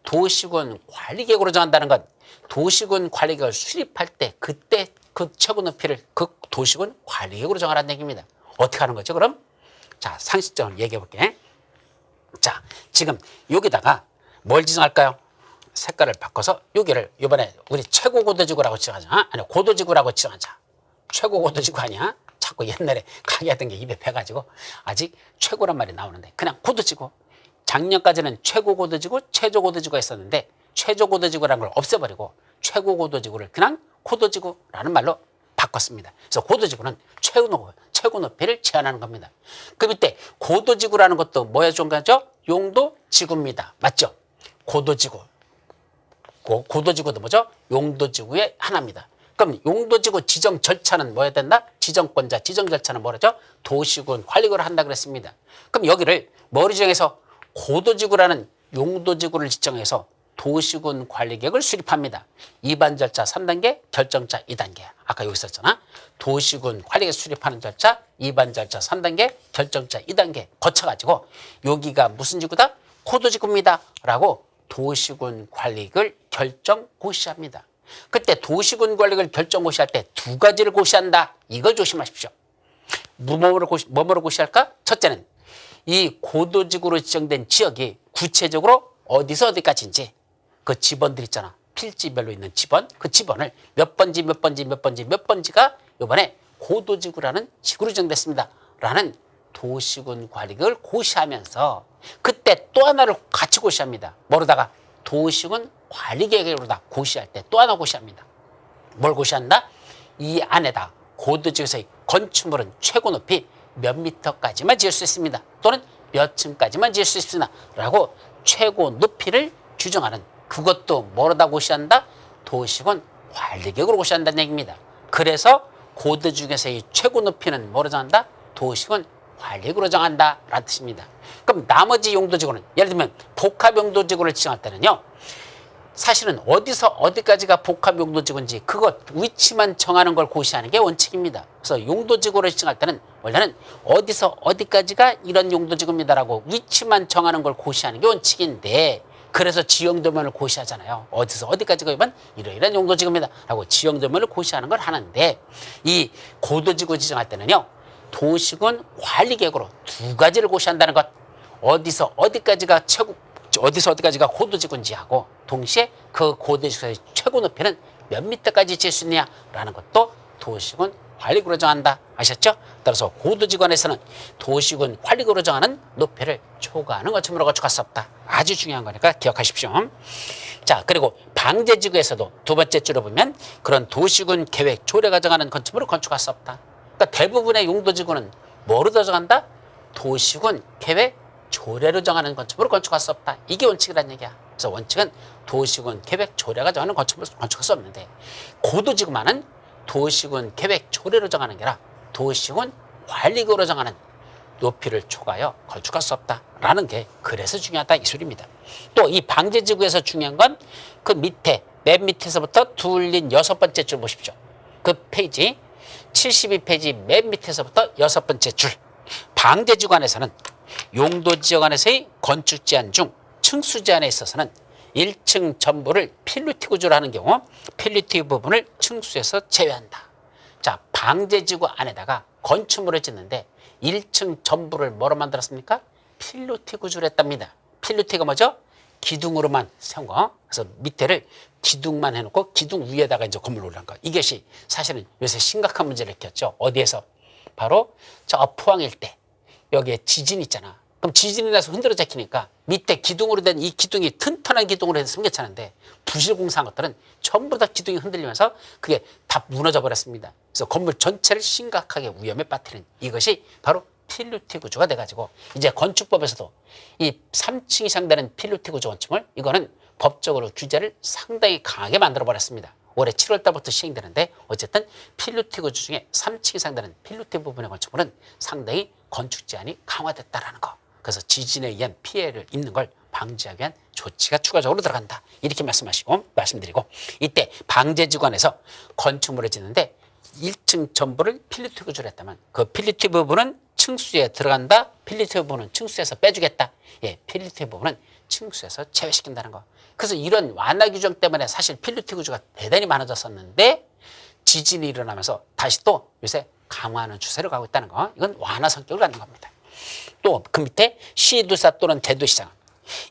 도시군 관리계획으로 정한다는 건 도시군 관리계획을 수립할 때 그때 그 최고 높이를 그 도시군 관리계획으로 정하라는 얘기입니다. 어떻게 하는 거죠, 그럼? 자, 상식적으로 얘기해 볼게. 자, 지금 여기다가 뭘 지정할까요? 색깔을 바꿔서 여기를 이번에 우리 최고 고도지구라고 지정하자. 아니, 고도지구라고 지정하자. 최고 고도지구 아니야? 자꾸 옛날에 강의하던 게 입에 배가지고 아직 최고란 말이 나오는데 그냥 고도지구. 작년까지는 최고 고도지구, 최저 고도지구가 있었는데 최저 고도지구라는 걸 없애버리고 최고 고도지구를 그냥 고도지구라는 말로 바꿨습니다. 그래서 고도지구는 최고 높이를 제한하는 겁니다. 그 밑에 고도지구라는 것도 뭐에 준 거죠? 용도지구입니다. 맞죠? 고도지구. 고도지구도 뭐죠? 용도지구의 하나입니다. 그럼 용도지구 지정 절차는 뭐야 된다? 지정권자, 지정 절차는 뭐라죠? 도시군 관리구를 한다 그랬습니다. 그럼 여기를 뭐를 지정해서 고도지구라는 용도지구를 지정해서 도시군 관리계획을 수립합니다. 2반 절차 3단계, 결정자 2단계. 아까 여기 있었잖아. 도시군 관리계획 수립하는 절차, 2반 절차 3단계, 결정자 2단계 거쳐가지고 여기가 무슨 지구다? 고도지구입니다. 라고 도시군 관리계획을 결정 고시합니다. 그때 도시군 관리를 결정 고시할 때 두 가지를 고시한다. 이걸 조심하십시오. 뭐뭐로 고시할까? 첫째는 이 고도지구로 지정된 지역이 구체적으로 어디서 어디까지인지 그 지번들 있잖아. 필지별로 있는 지번. 그 지번을 몇 번지 몇 번지가 이번에 고도지구라는 지구로 지정됐습니다. 라는 도시군 관리를 고시하면서 그때 또 하나를 같이 고시합니다. 뭐로다가? 도시군 관리계획으로다 고시할 때 또 하나 고시합니다. 뭘 고시한다? 이 안에다 고도지구에서의 건축물은 최고 높이 몇 미터까지만 지을 수 있습니다. 또는 몇 층까지만 지을 수 있으나 라고 최고 높이를 규정하는, 그것도 뭐로다 고시한다? 도시군 관리계획으로 고시한다는 얘기입니다. 그래서 고도 중에서 이 최고 높이는 뭐로 정한다? 도시군 관리계획으로 정한다 라는 뜻입니다. 그럼 나머지 용도지구는, 예를 들면 복합 용도지구를 지정할 때는요, 사실은 어디서 어디까지가 복합 용도지구인지 그것 위치만 정하는 걸 고시하는 게 원칙입니다. 그래서 용도지구를 지정할 때는 원래는 어디서 어디까지가 이런 용도지구입니다라고 위치만 정하는 걸 고시하는 게 원칙인데, 그래서 지형도면을 고시하잖아요. 어디서 어디까지가 이번 이러이러한 용도지구입니다 라고 지형도면을 고시하는 걸 하는데, 이 고도지구 지정할 때는요, 도시군 관리계획으로 두 가지를 고시한다는 것. 어디서 어디까지가 고도지구인지 하고, 동시에 그 고도지구의 최고 높이는 몇 미터까지 지을 수 있느냐라는 것도 도시군 관리구로 정한다. 아셨죠? 따라서 고도지구안에서는 도시군 관리구로 정하는 높이를 초과하는 건축물로 건축할 수 없다. 아주 중요한 거니까 기억하십시오. 자, 그리고 방제지구에서도 두 번째 줄을 보면 그런 도시군 계획 조례가 정하는 건축물을 건축할 수 없다. 그러니까 대부분의 용도지구는 뭐로 정한다? 도시군 계획 조례로 정하는 건축물을 건축할 수 없다. 이게 원칙이라는 얘기야. 그래서 원칙은 도시군 계획 조례가 정하는 건축물을 건축할 수 없는데, 고도지구만은 도시군 계획 조례로 정하는 게 아니라 도시군 관리구로 정하는 높이를 초과하여 건축할 수 없다라는 게 그래서 중요하다 이 소리입니다. 또 이 방제지구에서 중요한 건 그 밑에, 맨 밑에서부터 둘린 6번째 줄 보십시오. 그 페이지 72페이지 맨 밑에서부터 6번째 줄. 방제지구안에서는 용도지역 안에서의 건축 제한 중 층수 제한에 있어서는 1층 전부를 필루티 구조로 하는 경우 필루티 부분을 층수에서 제외한다. 자, 방제지구 안에다가 건축물을 짓는데 1층 전부를 뭐로 만들었습니까? 필루티 구조로 했답니다. 필루티가 뭐죠? 기둥으로만 세운 거. 그래서 밑에를 기둥만 해놓고 기둥 위에다가 이제 건물 올라간 거. 이것이 사실은 요새 심각한 문제를 일으켰죠. 어디에서? 바로 저 포항 일대. 여기에 지진 있잖아. 그럼 지진이 나서 흔들어져 키니까 밑에 기둥으로 된 이 기둥이 튼튼한 기둥으로 해서 숨겼잖은데, 부실공사한 것들은 전부 다 기둥이 흔들리면서 그게 다 무너져 버렸습니다. 그래서 건물 전체를 심각하게 위험에 빠뜨린 이것이 바로 필루티 구조가 돼가지고, 이제 건축법에서도 이 3층 이상 되는 필루티 구조 건축물, 이거는 법적으로 규제를 상당히 강하게 만들어 버렸습니다. 올해 7월 달부터 시행되는데, 어쨌든 필루티 구조 중에 3층 이상 되는 필루티 부분의 건축물은 상당히 건축 제한이 강화됐다라는 거. 그래서 지진에 의한 피해를 입는 걸 방지하기 위한 조치가 추가적으로 들어간다. 이렇게 말씀드리고, 이때 방제지구안에서 건축물을 짓는데 1층 전부를 필루티 구조로 했다면 그 필루티 부분은 층수에 들어간다. 필루티 부분은 층수에서 빼주겠다. 예, 필루티 부분은 층수에서 제외시킨다는 거. 그래서 이런 완화 규정 때문에 사실 필루티 구조가 대단히 많아졌었는데, 지진이 일어나면서 다시 또 요새 강화하는 추세를 가고 있다는 거. 이건 완화 성격을 갖는 겁니다. 또 그 밑에 시도사 또는 대도시장,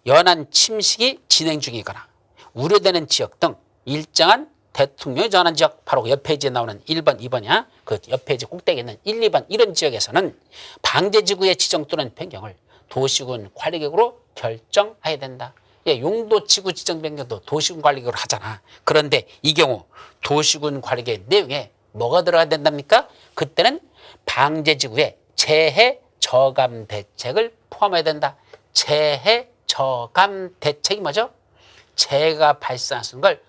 연안 침식이 진행 중이거나 우려되는 지역 등 일정한 대통령이 정하는 지역, 바로 옆 페이지에 나오는 1번, 2번이야. 그 옆 페이지 꼭대기에 있는 1, 2번 이런 지역에서는 방제지구의 지정 또는 변경을 도시군 관리계획으로 결정해야 된다. 예, 용도지구 지정 변경도 도시군 관리계획으로 하잖아. 그런데 이 경우 도시군 관리계획 내용에 뭐가 들어가야 된답니까? 그때는 방제지구의 재해 저감 대책을 포함해야 된다. 재해 저감 대책이 뭐죠? 재해가 발생하는 걸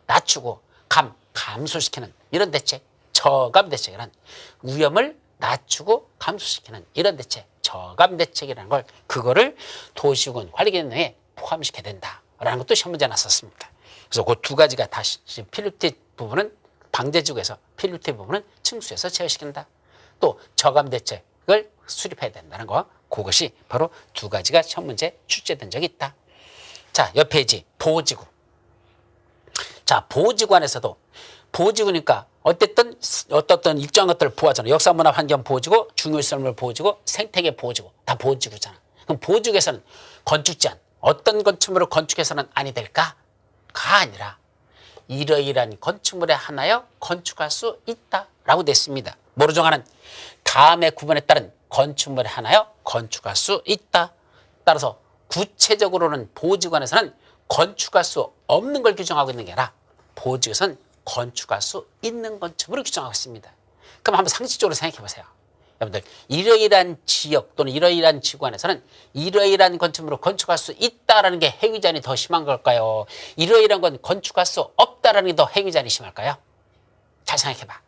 낮추고 감소시키는 이런 대책, 저감 대책이란 위험을 낮추고 감소시키는 이런 대책, 저감 대책이라는 걸, 그거를 도시군 관리계획 내에 포함시켜야 된다라는 것도 시험 문제 났었습니다. 그래서 그 두 가지가 다시 필루티 부분은 방제지구에서, 필루티 부분은 층수에서 제외시킨다. 또 저감 대책을 수립해야 된다는 거, 그것이 바로 두 가지가 시험 문제 출제된 적이 있다. 자, 옆 페이지 보호지구. 자, 보호지구안에서도 보호지구니까 어떤 일정한 것들을 보호하잖아. 역사문화 환경 보호지구, 중요시설물 보호지구, 생태계 보호지구, 다 보호지구잖아. 그럼 보호지구에서는 건축 제한, 어떤 건축물을 건축해서는 아니 될까가 아니라 이러이러한 건축물에 하나여 건축할 수 있다라고 됐습니다. 뭐로 정하는? 다음의 구분에 따른 건축물에 하나여 건축할 수 있다. 따라서 구체적으로는 보호지구안에서는 건축할 수 없는 걸 규정하고 있는 게 아니라 보호지구에서는 건축할 수 있는 건축물을 규정하고 있습니다. 그럼 한번 상식적으로 생각해 보세요. 여러분들 이러이러한 지역 또는 이러이러한 지구 안에서는 이러이러한 건축물을 건축할 수 있다라는 게 해위제한이 더 심한 걸까요? 이러이러한 건 건축할 수 없다라는 게 더 해위제한이 심할까요? 잘 생각해봐.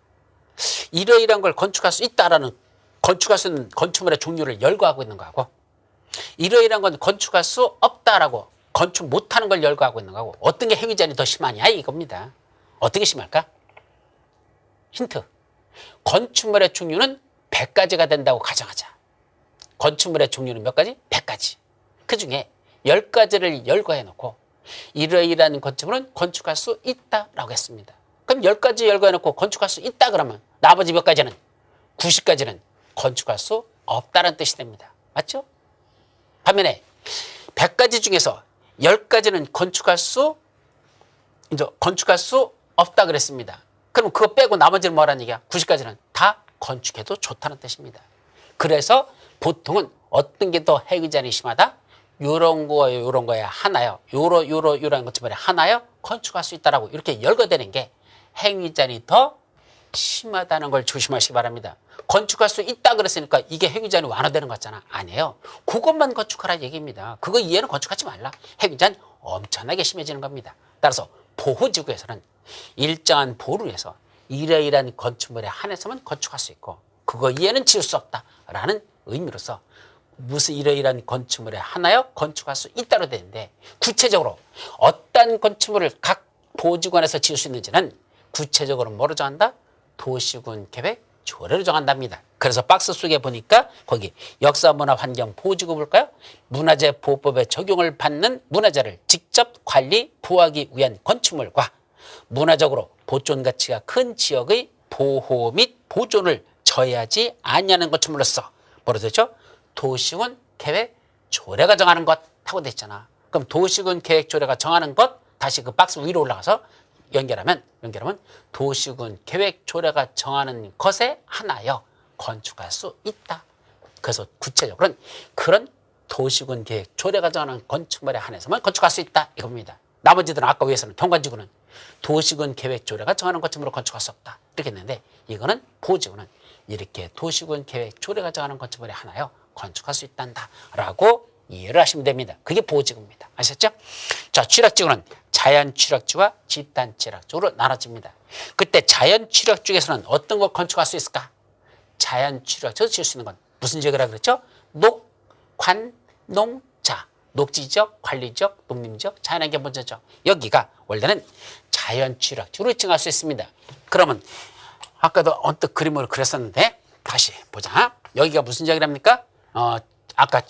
이러이러한 걸 건축할 수 있다라는 건축할 수 있는 건축물의 종류를 열거하고 있는 거하고 이러이러한 건 건축할 수 없다라고 건축 못하는 걸 열거하고 있는 거하고 어떤 게 해위제한이 더 심하냐 이겁니다. 어떻게 심할까? 힌트. 건축물의 종류는 100가지가 된다고 가정하자. 건축물의 종류는 몇 가지? 100가지. 그중에 10가지를 열거해놓고 이러이러한 건축물은 건축할 수 있다라고 했습니다. 그럼 10가지 열거해놓고 건축할 수 있다 그러면 나머지 몇 가지는 90가지는 건축할 수 없다는 뜻이 됩니다. 맞죠? 반면에 100가지 중에서 10가지는 건축할 수 없다 그랬습니다. 그럼 그거 빼고 나머지는 뭐라는 얘기야? 90가지는 다 건축해도 좋다는 뜻입니다. 그래서 보통은 어떤 게 더 해위제한이 심하다? 요런 거예요, 요런 거야 하나요. 요런 것처럼 하나요? 건축할 수 있다라고 이렇게 열거되는 게 해위제한이 더 심하다는 걸 조심하시기 바랍니다. 건축할 수 있다 그랬으니까 이게 해위제한이 완화되는 거 같잖아. 아니에요. 그것만 건축하라 얘기입니다. 그거 이해는 건축하지 말라. 해위제한 엄청나게 심해지는 겁니다. 따라서 보호지구에서는 일정한 보호를 해서 이러이러한 건축물에 한해서만 건축할 수 있고 그거 이해는 지을 수 없다라는 의미로서 무슨 이러이러한 건축물에 하나여 건축할 수 있다로 되는데 구체적으로 어떤 건축물을 각 보호지구안에서 지을 수 있는지는 구체적으로 뭐로 정한다? 도시군 계획 조례로 정한답니다. 그래서 박스 속에 보니까 거기 역사문화환경보호지구 볼까요? 문화재 보호법의 적용을 받는 문화재를 직접 관리 보호하기 위한 건축물과 문화적으로 보존 가치가 큰 지역의 보호 및 보존을 저해하지 아니하는 건축물로서 뭐로 되죠? 도시군 계획 조례가 정하는 것 하고 됐잖아. 그럼 도시군 계획 조례가 정하는 것 다시 그 박스 위로 올라가서 연결하면 도시군 계획 조례가 정하는 것에 하나여 건축할 수 있다. 그래서 구체적으로는 그런 도시군 계획 조례가 정하는 건축물에 한해서만 건축할 수 있다 이겁니다. 나머지들은 아까 위에서는 경관지구는 도시군 계획 조례가 정하는 건축물로 건축할 수 없다 이렇게 했는데 이거는 보호지구는 이렇게 도시군 계획 조례가 정하는 건축물에 하나여 건축할 수 있단다라고 이해를 하시면 됩니다. 그게 보호지구입니다. 아셨죠? 자, 취락지구는 자연취락지구와 집단취락지구로 나눠집니다. 그때 자연취락지구에서는 어떤 걸 건축할 수 있을까? 자연취락지구 지을 수 있는 건 무슨 지역이라 그랬죠? 녹, 관, 농, 자. 녹지지역, 관리지역, 농림지역, 자연환경 문제죠. 여기가 원래는 자연취락지구로 지정할 수 있습니다. 그러면 아까도 언뜻 그림으로 그렸었는데 다시 보자. 여기가 무슨 지역이랍니까? 아까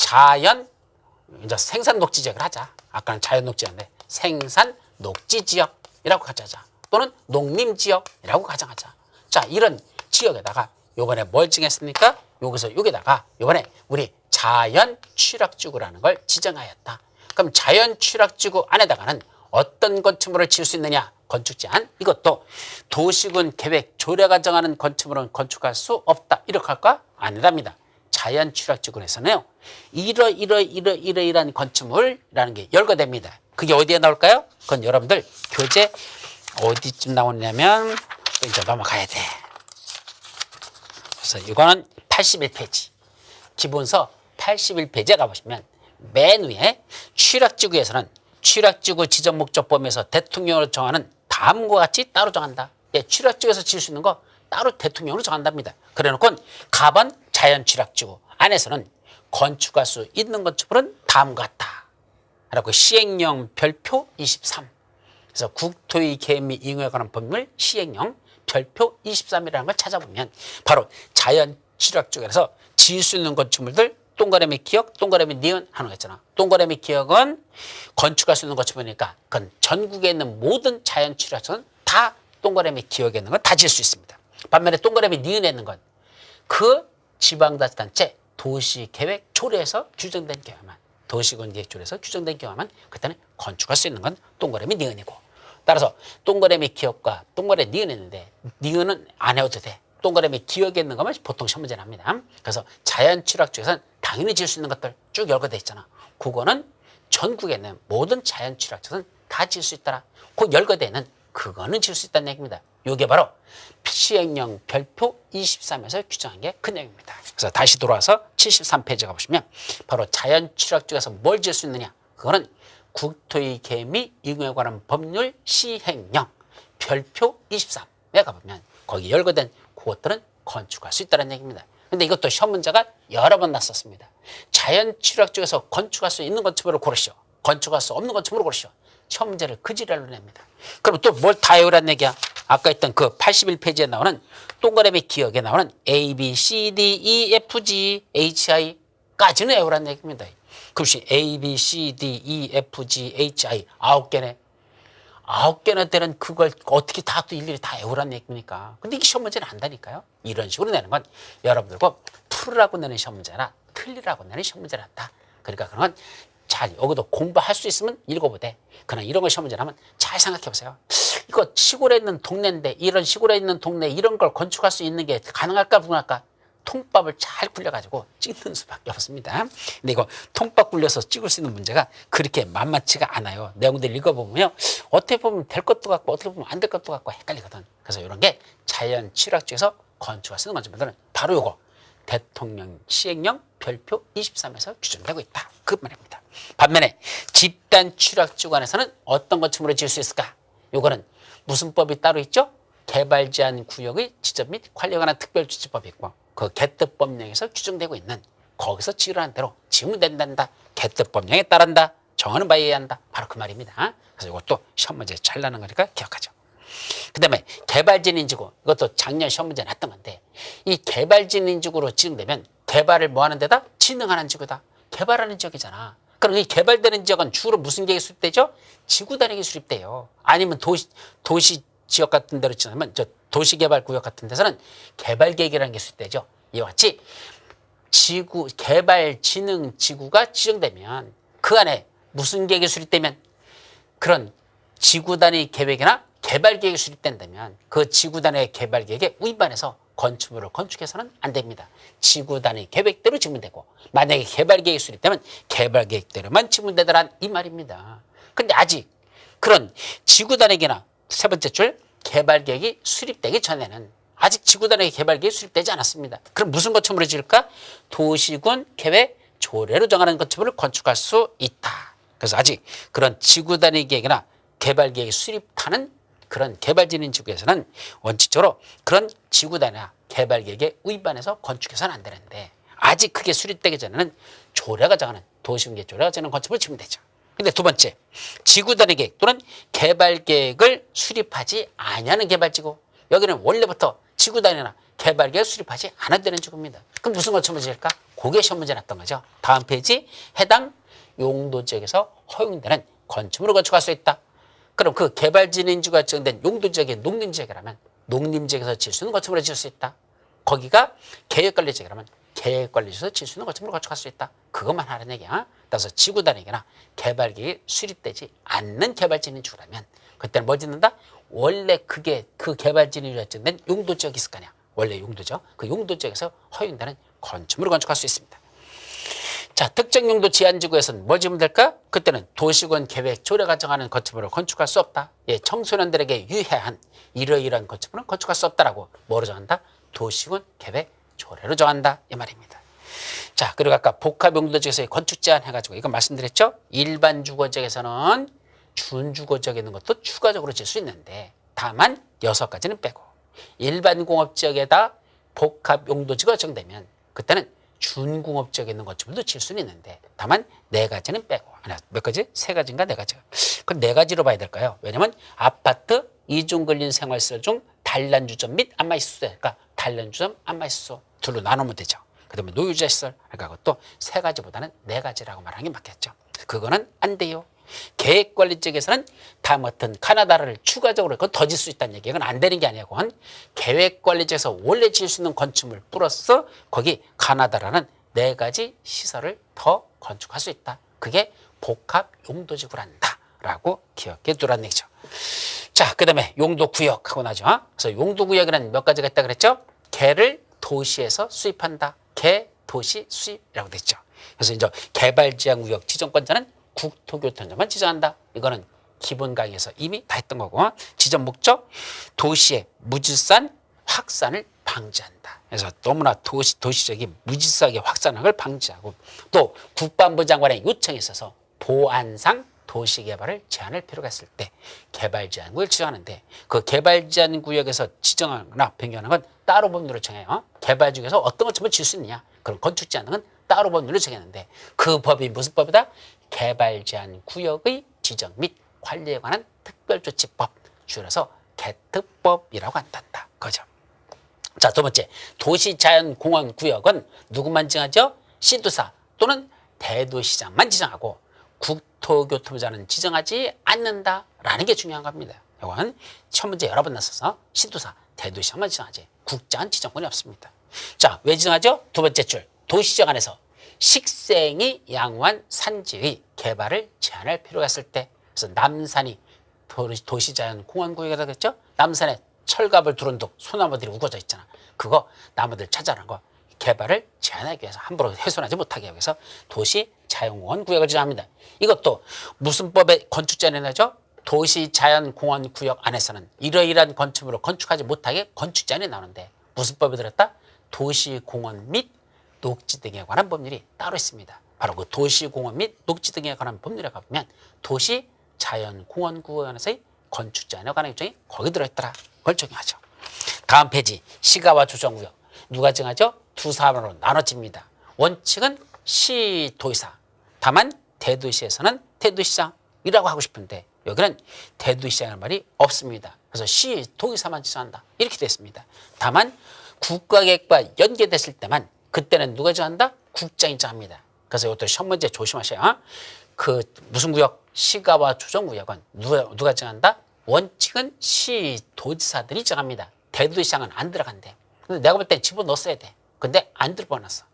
이제 생산 녹지 지역을 하자. 아까는 자연 녹지였는데 생산 녹지 지역이라고 가정하자. 또는 농림 지역이라고 가정하자. 자, 이런 지역에다가 요번에 뭘 정했습니까? 여기다가 요번에 우리 자연 취락지구라는 걸 지정하였다. 그럼 자연 취락지구 안에다가는 어떤 건축물을 지을 수 있느냐? 건축 제한. 이것도 도시군 계획 조례가 정하는 건축물은 건축할 수 없다. 이렇게 할까? 아니랍니다. 자연 취락지구에서는요. 이러이러한 건축물이라는 게 열거됩니다. 그게 어디에 나올까요? 그건 여러분들 교재 어디쯤 나오냐면 이제 넘어가야 돼. 그래서 이거는 81페이지. 기본서 81페이지에 가보시면 맨 위에 취락지구에서는 취락지구 지정 목적범위에서 대통령으로 정하는 다음과 같이 따로 정한다. 예, 취락지구에서 지을 수 있는 거 따로 대통령으로 정한답니다. 그래놓고 가번 자연취락지구 안에서는 건축할 수 있는 건축물은 다음과 같다. 라고 시행령 별표 23. 그래서 국토의 계획 및 이용에 관한 법률 시행령 별표 23이라는 걸 찾아보면 바로 자연취락지구에서 지을 수 있는 건축물들 동그라미 기역, 동그라미 니은 하는 거 있잖아. 동그라미 기역은 건축할 수 있는 건축물이니까 그건 전국에 있는 모든 자연취락지구는 다 동그라미 기역에 있는 건 다 지을 수 있습니다. 반면에 동그라미 니은에 있는 건 그 지방자치단체 도시계획 조례에서 규정된 경우만 도시군 계획 조례에서 규정된 경우만 그때는 건축할 수 있는 건 동그라미 니은이고 따라서 동그라미 기역과 동그라미 니은이 있는데 니은은 안 해도 돼. 동그라미 기역에 있는 것만 보통 시험 문제 납니다. 그래서 자연취락지구에서는 당연히 지을 수 있는 것들 쭉 열거돼 있잖아. 그거는 전국에 있는 모든 자연취락지구는 다 지을 수 있더라. 그 열거돼 있는 그거는 지을 수 있다는 얘기입니다. 이게 바로 시행령 별표 23에서 규정한 게 그 내용입니다. 그래서 다시 돌아와서 73페이지 가보시면 바로 자연취락 중에서 뭘 지을 수 있느냐. 그거는 국토의 계획 및 이용에 관한 법률 시행령 별표 23에 가보면 거기 열거된 그것들은 건축할 수 있다는 얘기입니다. 근데 이것도 시험 문제가 여러 번 났었습니다. 자연취락 중에서 건축할 수 있는 건축물을 고르시오. 건축할 수 없는 건축물을 고르시오. 시험 문제를 그 지랄로 냅니다. 그럼 또 뭘 다 외우란 얘기야? 아까 했던 그 81페이지에 나오는 동그라미 기억에 나오는 A, B, C, D, E, F, G, H, I까지는 외우란 얘기입니다. 그것이 A, B, C, D, E, F, G, H, I 9개네. 9개나 되는 그걸 어떻게 다 또 일일이 다 외우란 얘기입니까? 근데 이 시험 문제는 안다니까요. 이런 식으로 내는 건 여러분들과 풀으라고 내는 시험 문제나 틀리라고 내는 시험 문제는 안다. 그러니까 그런 건 잘 여기도 공부할 수 있으면 읽어보되 그러나 이런 거 시험 문제 하면 잘 생각해 보세요. 이거 시골에 있는 동네인데 이런 시골에 있는 동네 이런 걸 건축할 수 있는 게 가능할까 불가능할까? 통밥을 잘 굴려가지고 찍는 수밖에 없습니다. 근데 이거 통밥 굴려서 찍을 수 있는 문제가 그렇게 만만치가 않아요. 내용들 읽어보면요. 어떻게 보면 될 것도 같고 어떻게 보면 안 될 것도 같고 헷갈리거든. 그래서 이런 게 자연 취락 중에서 건축할 수 있는 건축물들은 바로 요거 대통령 시행령 별표 23에서 규정되고 있다. 그 말입니다. 반면에 집단 취락 주관에서는 어떤 건축물을 지을 수 있을까? 요거는 무슨 법이 따로 있죠? 개발 제한 구역의 지적 및 관리에 관한 특별조치법이 있고 그 개특법령에서 규정되고 있는 거기서 지으라는 대로 지으면 된단다. 개특법령에 따른다. 정하는 바에 의해야 한다. 바로 그 말입니다. 그래서 이것도 시험 문제 잘 나는 거니까 기억하죠. 그 다음에 개발진인지구 이것도 작년 시험 문제 났던 건데 이 개발진인지구로 지정되면 개발을 뭐 하는 데다? 진흥하는 지구다. 개발하는 지역이잖아. 그럼 이 개발되는 지역은 주로 무슨 계획이 수립되죠? 지구 단위계 수립돼요. 아니면 도시 지역 같은 데로 지나면 저 도시개발구역 같은 데서는 개발계획이라는 게 수립되죠. 이와 같이 지구 개발진흥지구가 지정되면 그 안에 무슨 계획이 수립되면 그런 지구 단위 계획이나 개발계획이 수립된다면 그 지구 단위 개발계획에 위반해서 건축물을 건축해서는 안 됩니다. 지구 단위 계획대로 지으면 되고 만약에 개발계획이 수립되면 개발계획대로만 지으면 되더란 이 말입니다. 근데 아직 그런 지구 단위계나 세 번째 줄 개발계획이 수립되기 전에는 아직 지구 단위 개발계획이 수립되지 않았습니다. 그럼 무슨 건축물을 지을까? 도시군 계획 조례로 정하는 건축물을 건축할 수 있다. 그래서 아직 그런 지구 단위 계획이나 개발계획이 수립하는 그런 개발진흥지구에서는 원칙적으로 그런 지구 단위나 개발계획에 위반해서 건축해서는 안 되는데 아직 그게 수립되기 전에는 조례가 정하는 도시군계 조례가 정하는 건축물을 지으면 되죠. 근데 두 번째, 지구 단위 계획 또는 개발 계획을 수립하지 아니하는 개발지구. 여기는 원래부터 지구 단위나 개발 계획 수립하지 않아도 되는 지구입니다. 그럼 무슨 건축물을 지을까? 그게 시험 문제 났던 거죠. 다음 페이지, 해당 용도 지역에서 허용되는 건축물을 건축할 수 있다. 그럼 그 개발진흥지구가 지정된 용도 지역이 농림지역이라면 농림지역에서 지을 수 있는 건축물을 지을 수 있다. 거기가 계획관리지역이라면 계획관리지역에서 지을 수 있는 건축물을 건축할 수 있다. 그것만 하는 얘기야. 따라서 지구 단위계나 개발계획이 수립되지 않는 개발진흥지구라면 그때는 뭐 짓는다? 원래 그게 그 개발진흥지구가 지정된 용도 지역이 있을 거 아니야. 원래 용도죠. 그 용도 지역에서 허용되는 건축물을 건축할 수 있습니다. 자, 특정 용도 제한지구에서는 뭘 지으면 될까? 그때는 도시군 계획 조례가 정하는 건축물을 건축할 수 없다. 예, 청소년들에게 유해한 이러이러한 건축물은 건축할 수 없다라고 뭐로 정한다? 도시군 계획 조례로 정한다. 이 말입니다. 자, 그리고 아까 복합용도지역에서의 건축 제한 해가지고 이거 말씀드렸죠? 일반 주거지역에서는 준주거지역에 있는 것도 추가적으로 지을 수 있는데 다만 6가지는 빼고 일반 공업지역에다 복합용도지가 정되면 그때는 준공업지역에 있는 건축물도 지을 수는 있는데 다만 4가지는 빼고 몇 가지? 3가지인가 4가지가 그럼 4가지로 봐야 될까요? 왜냐면 아파트 이중 근린 생활시설 중 단란주점 및 안마시설이니까 단란주점 안마시설 둘로 나누면 되죠. 그 다음에 노유자시설 그러니까 그것도 3가지보다는 4가지라고 말하는 게 맞겠죠. 그거는 안 돼요. 계획관리적에서는 다음 같은 카나다를 추가적으로 더 질 수 있다는 얘기. 이건 안 되는 게 아니고 계획관리적에서 원래 지을 수 있는 건축물 플러스 거기 카나다라는 4가지 시설을 더 건축할 수 있다. 그게 복합용도지구란다 라고 기억해 두라는 얘기죠. 자, 그 다음에 용도구역 하고 나죠. 그래서 용도구역에는 몇 가지가 있다 그랬죠? 개를 도시에서 수입한다. 개, 도시, 수입이라고 됐죠. 그래서 이제 개발지향구역 지정권자는 국토교통부만 지정한다. 이거는 기본 강의에서 이미 다 했던 거고, 지정 목적 도시의 무질서한 확산을 방지한다. 그래서 너무나 도시적인 무질서하게 확산하는 걸 방지하고, 또 국방부 장관의 요청에 있어서 보안상 도시개발을 제한할 필요가 있을 때 개발 제한 구역을 지정하는데, 그 개발 제한 구역에서 지정하거나 변경하는 건 따로 법률로 정해요. 개발 중에서 어떤 것 전부 지을 수 있느냐, 그런 건축 제한 등은 따로 법률로 정했는데, 그 법이 무슨 법이다? 개발 제한 구역의 지정 및 관리에 관한 특별조치법, 줄여서 개특법이라고 한단다. 그죠? 자, 두 번째, 도시자연공원구역은 누구만 지정하죠? 시도사 또는 대도시장만 지정하고 국토교통부장은 지정하지 않는다라는 게 중요한 겁니다. 이건 첫 문제 여러 번 나서서 시도사, 대도시장만 지정하지 국장은 지정권이 없습니다. 자, 왜 지정하죠? 두 번째 줄, 도시지역 안에서 식생이 양호한 산지의 개발을 제한할 필요가 있을 때, 그래서 남산이 도시자연공원구역이라고 했죠? 남산에 철갑을 두른 둑 소나무들이 우거져 있잖아. 그거 나무들 찾아라는 거 개발을 제한하기 위해서, 함부로 훼손하지 못하게 하기 위해서 도시자연공원구역을 지정합니다. 이것도 무슨 법에 건축제한을 내죠? 도시자연공원구역 안에서는 이러이러한 건축물을 건축하지 못하게 건축제한이 나오는데, 무슨 법이 들었다? 도시공원 및 녹지 등에 관한 법률이 따로 있습니다. 바로 그 도시공원 및 녹지 등에 관한 법률에 가보면 도시자연공원구역 안에서의 건축제한에 관한 일정이 거기 들어있더라. 그걸 적용하죠. 다음 페이지, 시가와 조정구역 누가 정하죠? 두 사람으로 나눠집니다. 원칙은 시도의사, 다만 대도시에서는 대도시장이라고 하고 싶은데 여기는 대도시장이라는 말이 없습니다. 그래서 시도의사만 지정한다 이렇게 됐습니다. 다만 국가계획과 연계됐을 때만 그때는 누가 정한다? 국장이 정합니다. 그래서 이것도 시험 문제 조심하셔요. 그 무슨 구역? 시가와 조정구역은 누가 정한다? 원칙은 시도지사들이 정합니다. 대도시장은 안 들어간대. 근데 내가 볼 땐 집어넣었어야 돼. 근데 안 집어넣었어.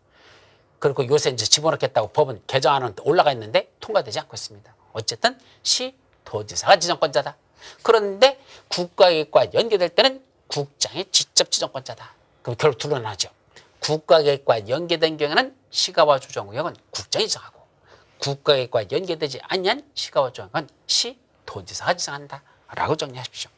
그리고 요새 이제 집어넣겠다고 법은 개정안은 올라가 있는데 통과되지 않고 있습니다. 어쨌든 시도지사가 지정권자다. 그런데 국가계획과 연계될 때는 국장이 직접 지정권자다. 그럼 결국 드러나죠. 국가계획과 연계된 경우에는 시가와 조정구역은 국장이 정하고, 국가계획과 연계되지 않는 시가와 조정구역은 시도지사가 지정한다 라고 정리하십시오.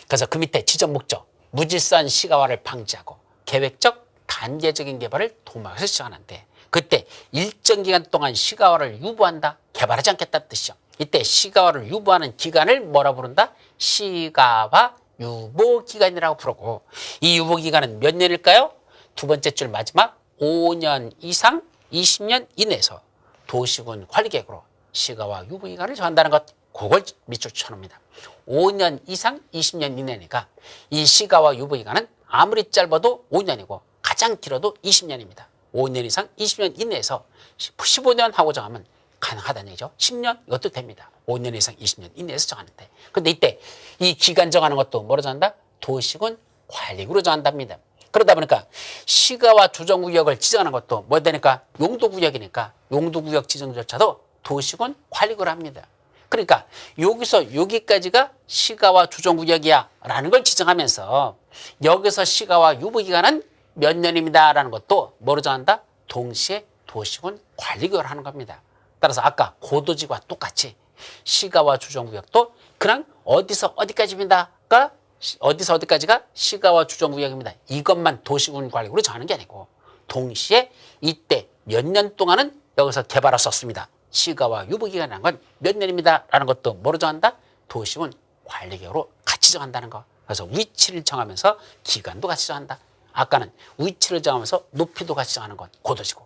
그래서 그 밑에 지정 목적, 무질서한 시가화를 방지하고 계획적 단계적인 개발을 도모해서 지정하는데, 그때 일정 기간 동안 시가화를 유보한다, 개발하지 않겠다는 뜻이죠. 이때 시가화를 유보하는 기간을 뭐라 부른다? 시가화 유보기간이라고 부르고, 이 유보기간은 몇 년일까요? 두 번째 줄 마지막 5년 이상 20년 이내에서 도시군 관리계획으로 시가화 유보기간을 정한다는 것, 그걸 밑줄 쳐놓습니다. 5년 이상 20년 이내니까 이 시가화 유보기간은 아무리 짧아도 5년이고 가장 길어도 20년입니다. 5년 이상 20년 이내에서 15년 하고 정하면 가능하다는 얘기죠. 10년 이것도 됩니다. 5년 이상 20년 이내에서 정하는데, 근데 이때 이 기간 정하는 것도 뭐로 정한다? 도시군 관리구로 정한답니다. 그러다 보니까 시가와 조정구역을 지정하는 것도 뭐 되니까 용도구역이니까 용도구역 지정조차도 도시군 관리구로 합니다. 그러니까 여기서 여기까지가 시가와 조정구역이야 라는 걸 지정하면서 여기서 시가와 유보기간은 몇 년입니다 라는 것도 뭐로 정한다? 동시에 도시군 관리구역을 하는 겁니다. 따라서 아까 고도지구와 똑같이 시가와 조정구역도 그냥 어디서 어디까지입니다가 어디서 어디까지가 시가와 조정구역입니다. 이것만 도시군 관리구로 정하는 게 아니고 동시에 이때 몇 년 동안은 여기서 개발할 수 없습니다. 시가와 유보기간이라는 건 몇 년입니다 라는 것도 뭐로 정한다? 도시군 관리구역으로 같이 정한다는 거. 그래서 위치를 정하면서 기간도 같이 정한다. 아까는 위치를 정하면서 높이도 같이 정하는 건 고도지구.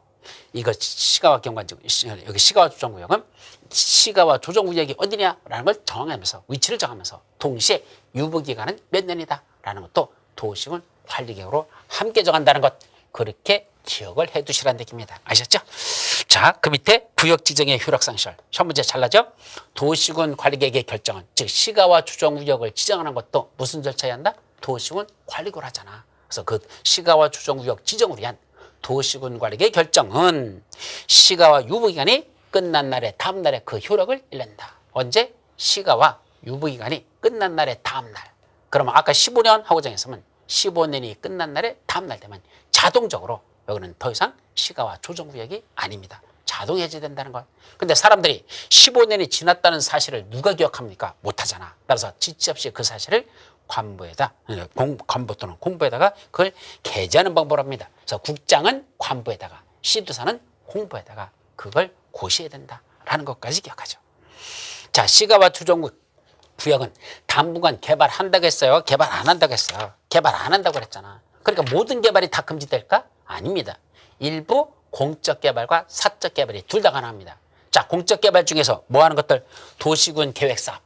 이거 시가와 경관지구, 여기 시가와 조정구역은 시가와 조정구역이 어디냐라는 걸 정하면서 위치를 정하면서 동시에 유보기간은 몇 년이다 라는 것도 도시군 관리계획으로 함께 정한다는 것, 그렇게 기억을 해 두시라는 얘기입니다. 아셨죠? 자, 그 밑에 구역 지정의 효력상 시설. 첫 문제 잘나죠? 도시군 관리계획의 결정은, 즉 시가와 조정구역을 지정하는 것도 무슨 절차에 한다? 도시군 관리구를 하잖아. 그래서 그 시가와 조정구역 지정을 위한 도시군 관리계획 결정은 시가와 유보기간이 끝난 날의 다음 날에 그 효력을 잃는다. 언제? 시가와 유보기간이 끝난 날의 다음 날. 그러면 아까 15년 하고 정했으면 15년이 끝난 날의 다음 날 되면 자동적으로 여기는 더 이상 시가와 조정구역이 아닙니다. 자동 해제된다는 것. 근데 사람들이 15년이 지났다는 사실을 누가 기억합니까? 못하잖아. 따라서 지체 없이 그 사실을 관부에다, 관부 또는 공부에다가 그걸 게재하는 방법을 합니다. 그래서 국장은 관부에다가, 시도사는 공부에다가 그걸 고시해야 된다라는 것까지 기억하죠. 자, 시가와 추정 구역은 당분간 개발한다고 했어요? 개발 안 한다고 했어요? 개발 안 한다고 그랬잖아. 그러니까 모든 개발이 다 금지될까? 아닙니다. 일부 공적 개발과 사적 개발이 둘 다 가능합니다. 자, 공적 개발 중에서 뭐 하는 것들? 도시군 계획사업.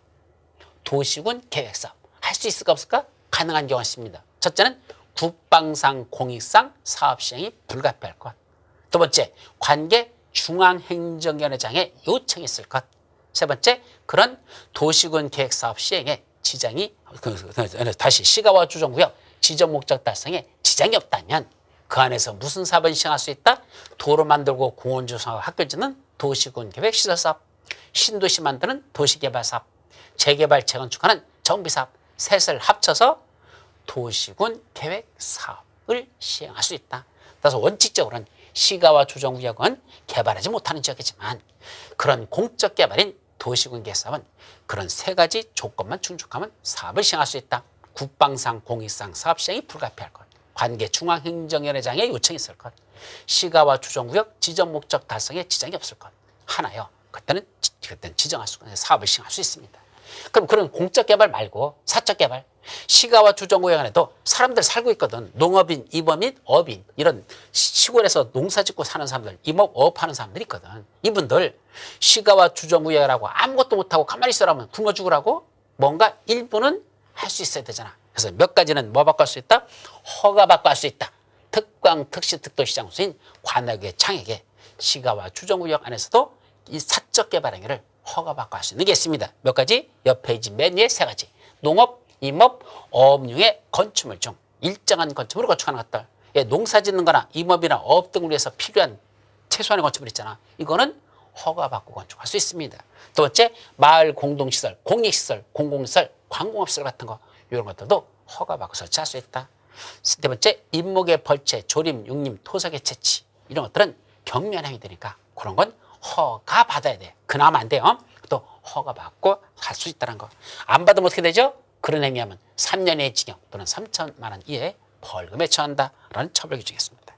도시군 계획사업. 할 수 있을까 없을까? 가능한 경우가 있습니다. 첫째는 국방상 공익상 사업 시행이 불가피할 것. 두 번째, 관계 중앙행정위원회장의 요청이 있을 것. 세 번째, 그런 도시군 계획사업 시행에 지장이, 다시 시가와 추정구역 지정 목적 달성에 지장이 없다면 그 안에서 무슨 사업을 시행할 수 있다? 도로 만들고 공원 조성하고 학교 짓는 도시군 계획 시설사업, 신도시 만드는 도시개발사업, 재개발 재건축하는 정비사업, 셋을 합쳐서 도시군 계획 사업을 시행할 수 있다. 따라서 원칙적으로는 시가와 조정구역은 개발하지 못하는 지역이지만 그런 공적 개발인 도시군 계획 사업은 그런 세 가지 조건만 충족하면 사업을 시행할 수 있다. 국방상 공익상 사업 시행이 불가피할 것, 관계 중앙행정위원회장의 요청이 있을 것, 시가와 조정구역 지정 목적 달성에 지장이 없을 것. 하나요. 그때는 지정할 수, 사업을 시행할 수 있습니다. 그럼 그런 공적 개발 말고 사적 개발, 시가와 주정구역 안에도 사람들 살고 있거든. 농업인, 임업인, 업인, 이런 시골에서 농사 짓고 사는 사람들, 임업, 어업하는 사람들이 있거든. 이분들 시가와 주정구역이라고 아무것도 못하고 가만히 있으라면 굶어 죽으라고 뭔가 일부는 할 수 있어야 되잖아. 그래서 몇 가지는 뭐 받고 할 수 있다? 허가 받고 할 수 있다. 특광, 특시, 특도시장 수인 관악의 창에게 시가와 주정구역 안에서도 이 사적 개발 행위를 허가받고 할 수 있는 게 있습니다. 몇 가지? 옆 페이지 맨 위에 세 가지. 농업, 임업, 어업용의 건축물 중 일정한 건축물을 건축하는 것들. 예, 농사 짓는 거나 임업이나 어업 등을 위해서 필요한 최소한의 건축물 있잖아. 이거는 허가받고 건축할 수 있습니다. 두 번째, 마을 공동시설, 공익시설, 공공시설, 관공업시설 같은 거, 이런 것들도 허가받고 설치할 수 있다. 세 번째, 임목의 벌채, 조림, 육림, 토석의 채취, 이런 것들은 경미한 행위들이니까 그런 건 허가 받아야 돼. 그나마 안 돼요. 또 허가 받고 할 수 있다는 거. 안 받으면 어떻게 되죠? 그런 행위하면 3년의 징역 또는 3천만 원 이하의 벌금에 처한다라는 처벌 규정이 있습니다.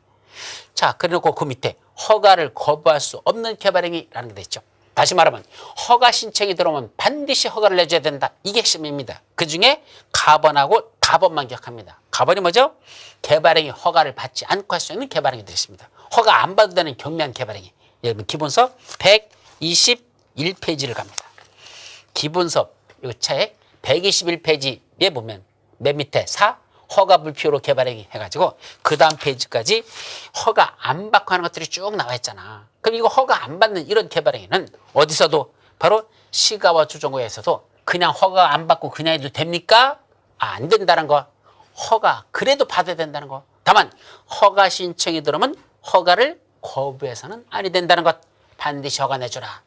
자, 그래놓고 그 밑에 허가를 거부할 수 없는 개발 행위라는 게 있죠. 다시 말하면 허가 신청이 들어오면 반드시 허가를 내줘야 된다. 이게 핵심입니다. 그중에 가번하고 다번만 기억합니다. 가번이 뭐죠? 개발행위 허가를 받지 않고 할 수 있는 개발행위들이 있습니다. 허가 안 받아도 되는 경미한 개발행위. 여러분 기본서 121페이지를 갑니다. 기본서 이 차에 121페이지에 보면 맨 밑에 4 허가 불필요로 개발행위 해가지고 그 다음 페이지까지 허가 안 받고 하는 것들이 쭉 나와 있잖아. 그럼 이거 허가 안 받는 이런 개발행위는 어디서도 바로 시가와 주정구역에서도 그냥 허가 안 받고 그냥 해도 됩니까? 안 된다는 거. 허가 그래도 받아야 된다는 거. 다만 허가 신청이 들어오면 허가를 거부해서는 아니 된다는 것. 반드시 허가 내줘라.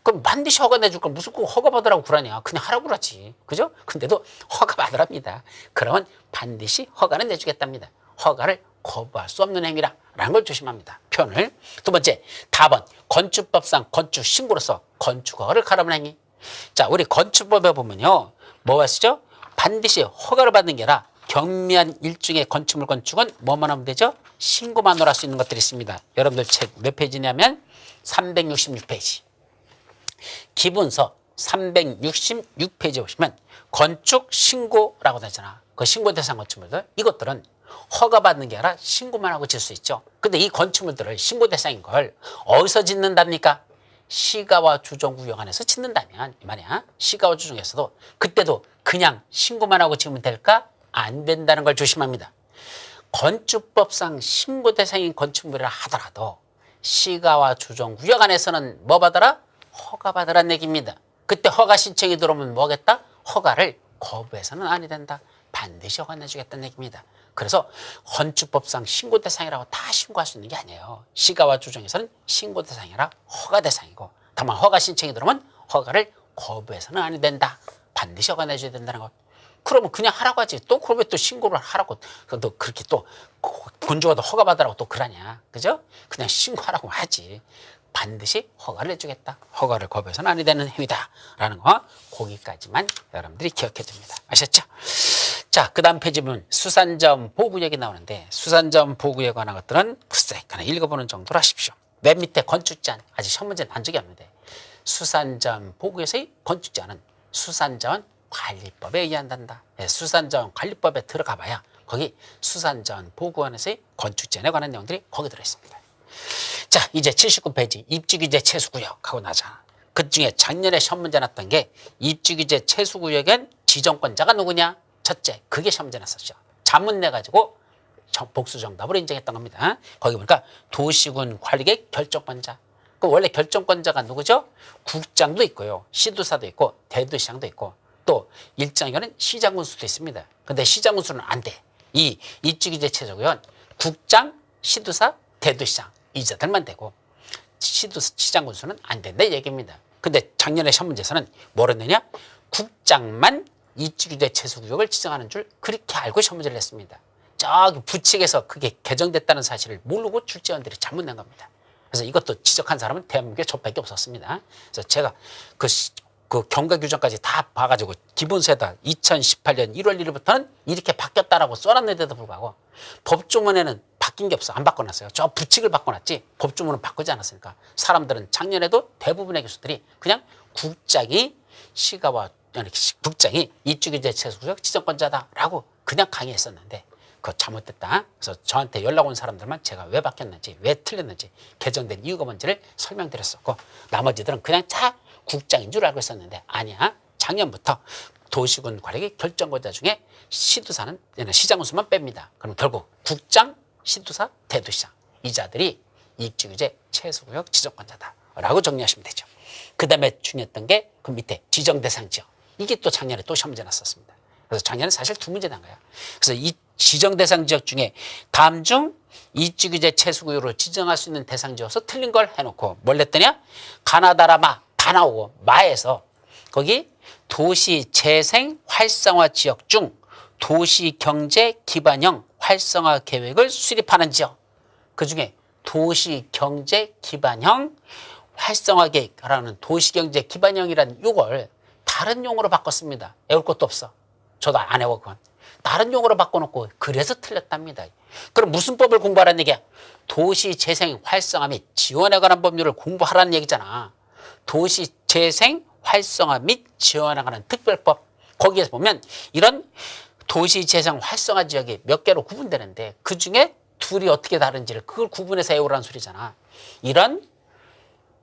그럼 반드시 허가 내줄 걸 무슨 꼭 허가 받으라고 그러냐. 그냥 하라고 그러지. 그죠? 근데도 허가 받으랍니다. 그러면 반드시 허가는 내주겠답니다. 허가를 거부할 수 없는 행위라는 걸 조심합니다. 표현을. 두 번째, 답은 건축법상 건축 신고로서 건축허가를 가름하는 행위. 자, 우리 건축법에 보면요. 뭐가 쓰죠? 반드시 허가를 받는 게 아니라 경미한 일종의 건축물 건축은 뭐만 하면 되죠? 신고만으로 할 수 있는 것들이 있습니다. 여러분들 책 몇 페이지냐면 366페이지. 기본서 366페이지에 보시면 건축 신고라고 되잖아. 그 신고 대상 건축물들. 이것들은 허가받는 게 아니라 신고만 하고 질 수 있죠. 근데 이 건축물들을 신고 대상인 걸 어디서 짓는답니까? 시가와 주정구역 안에서 짓는다면 이 말이야. 시가와 주정에서도 그때도 그냥 신고만 하고 지으면 될까? 안 된다는 걸 조심합니다. 건축법상 신고 대상인 건축물이라 하더라도 시가와 주정구역 안에서는 뭐 받아라? 허가 받으라는 얘기입니다. 그때 허가 신청이 들어오면 뭐겠다? 허가를 거부해서는 아니 된다. 반드시 허가 내주겠다는 얘기입니다. 그래서 건축법상 신고 대상이라고 다 신고할 수 있는 게 아니에요. 시가와 주정에서는 신고 대상이라 허가 대상이고 다만 허가 신청이 들어오면 허가를 거부해서는 아니 된다. 반드시 허가 내줘야 된다는 것. 그러면 그냥 하라고 하지. 또 그러면 또 신고를 하라고. 또 그렇게 또 건조가도 허가 받으라고 또 그러냐. 그죠? 그냥 신고하라고 하지. 반드시 허가를 해주겠다. 허가를 거부해서는 안 되는 행위다라는 거 거기까지만 여러분들이 기억해 둡니다. 아셨죠? 자, 그 다음 페이지 보면 수산자원 보호구역이 나오는데 수산자원 보호구역에 관한 것들은 글쎄 그냥 읽어보는 정도로 하십시오. 맨 밑에 건축제한 아직 시험 문제는 난 적이 없는데 수산자원 보호구역에서의 건축제한은 수산자원 관리법에 의한단다. 수산자원 관리법에 들어가 봐야 거기 수산자원 보호구역에서의 건축제한에 관한 내용들이 거기 들어있습니다. 자, 이제 79페이지 입지규제 채수구역 하고 나자. 그 중에 작년에 시험 문제 났던 게 입지규제 채수구역엔 지정권자가 누구냐? 첫째, 그게 시험 문제 났었죠. 자문 내가지고 복수 정답으로 인정했던 겁니다. 거기 보니까 도시군 관리계 결정권자. 그 원래 결정권자가 누구죠? 국장도 있고요. 시도사도 있고 대도시장도 있고 또 일정 경우는 시장군수도 있습니다. 근데 시장군수는 안 돼. 이 입지규제 채수구역은 국장, 시도사, 대도시장 이자들만 되고 시장군수는 안 된다 이 얘기입니다. 근데 작년에 시험 문제에서는 뭐를 했느냐? 국장만 입지규제 채수구역을 지정하는 줄 그렇게 알고 시험 문제를 냈습니다. 저기 부칙에서 그게 개정됐다는 사실을 모르고 출제원들이 잘못 낸 겁니다. 그래서 이것도 지적한 사람은 대한민국에 저밖에 없었습니다. 그래서 제가 그 경과 규정까지 다 봐가지고 기본세다 2018년 1월 1일부터는 이렇게 바뀌었다라고 써놨는데도 불구하고 법조문에는 바뀐 게 없어. 안 바꿔놨어요. 저 부칙을 바꿔놨지 법조문은 바꾸지 않았으니까 사람들은 작년에도 대부분의 교수들이 그냥 국장이 국장이 입지규제 채수구역 지정권자다라고 그냥 강의했었는데 그거 잘못됐다. 그래서 저한테 연락 온 사람들만 제가 왜 바뀌었는지 왜 틀렸는지 개정된 이유가 뭔지를 설명드렸었고 나머지들은 그냥 다 국장인 줄 알고 있었는데 아니야. 작년부터 도시군 관리계 결정권자 중에 시도사는 시장군수만 뺍니다. 그럼 결국 국장, 시도사, 대도시장 이 자들이 입지규제 채수구역 지정권자다라고 정리하시면 되죠. 그 다음에 중요했던 게 그 밑에 지정대상지역. 이게 또 작년에 또 시험 문제 났었습니다. 그래서 작년에 사실 두 문제 난 거야. 그래서 이 지정대상지역 중에 다음 중 입지규제 채수구역으로 지정할 수 있는 대상지역에서 틀린 걸 해놓고 뭘 냈더냐? 가나다라 다 나오고 마에서 거기 도시재생 활성화 지역 중 도시경제 기반형 활성화 계획을 수립하는 지역. 그중에 도시경제 기반형 활성화 계획이라는 도시경제 기반형이라는 요걸 다른 용어로 바꿨습니다. 외울 것도 없어. 저도 안 외워 그건. 다른 용어로 바꿔놓고 그래서 틀렸답니다. 그럼 무슨 법을 공부하라는 얘기야? 도시재생 활성화 및 지원에 관한 법률을 공부하라는 얘기잖아. 도시재생 활성화 및 지원에 관한 특별법. 거기에서 보면 이런 도시재생 활성화 지역이 몇 개로 구분되는데 그중에 둘이 어떻게 다른지를 그걸 구분해서 외우라는 소리잖아. 이런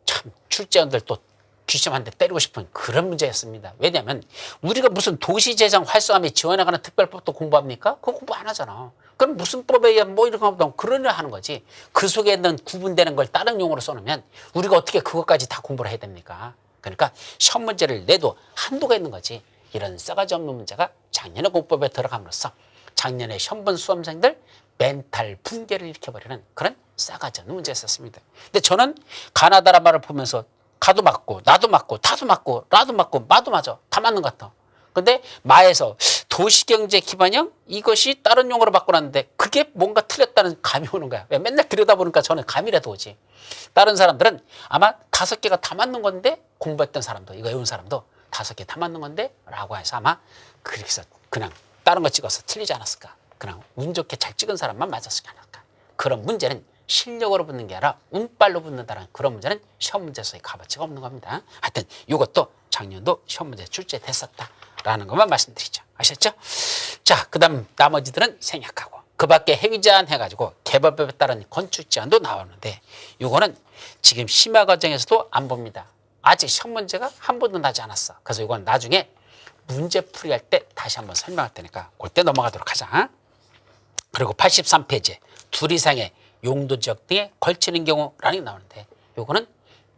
참 출제원들 또 귀심한테 때리고 싶은 그런 문제였습니다. 왜냐하면 우리가 무슨 도시재생 활성화 및 지원에 관한 특별법도 공부합니까? 그거 공부 안 하잖아. 그럼 무슨 법에 의한 뭐 이런 거 하면 그러려 하는 거지. 그 속에 있는 구분되는 걸 다른 용어로 써놓으면 우리가 어떻게 그것까지 다 공부를 해야 됩니까? 그러니까 시험 문제를 내도 한도가 있는 거지. 이런 싸가지 없는 문제가 작년에 공법에 들어감으로써 작년에 시험 본 수험생들 멘탈 붕괴를 일으켜버리는 그런 싸가지 없는 문제였었습니다. 근데 저는 가나다라 말을 보면서 가도 맞고 나도 맞고 다도 맞고 나도 맞고 마도 맞아. 다 맞는 것 같아. 근데 마에서 도시경제 기반형 이것이 다른 용어로 바꿔놨는데 그게 뭔가 틀렸다는 감이 오는 거야. 왜 맨날 들여다보니까 저는 감이라도 오지. 다른 사람들은 아마 5개가 다 맞는 건데 공부했던 사람도 이거 외운 사람도 5개 다 맞는 건데 라고 해서 아마 그렇게 해서 그냥 다른 거 찍어서 틀리지 않았을까. 그냥 운 좋게 잘 찍은 사람만 맞았지 않을까. 그런 문제는 실력으로 붙는 게 아니라 운빨로 붙는다는 그런 문제는 시험 문제에서의 값어치가 없는 겁니다. 하여튼 이것도 작년도 시험 문제 출제됐었다라는 것만 말씀드리죠. 아셨죠? 자, 그 다음 나머지들은 생략하고 그 밖에 행위 제한 해가지고 개발법에 따른 건축 제한도 나오는데 이거는 지금 심화 과정에서도 안 봅니다. 아직 시험 문제가 한 번도 나지 않았어. 그래서 이건 나중에 문제 풀이할 때 다시 한번 설명할 테니까 그때 넘어가도록 하자. 그리고 83페이지에 둘 이상의 용도 지역 등에 걸치는 경우라는 게 나오는데 요거는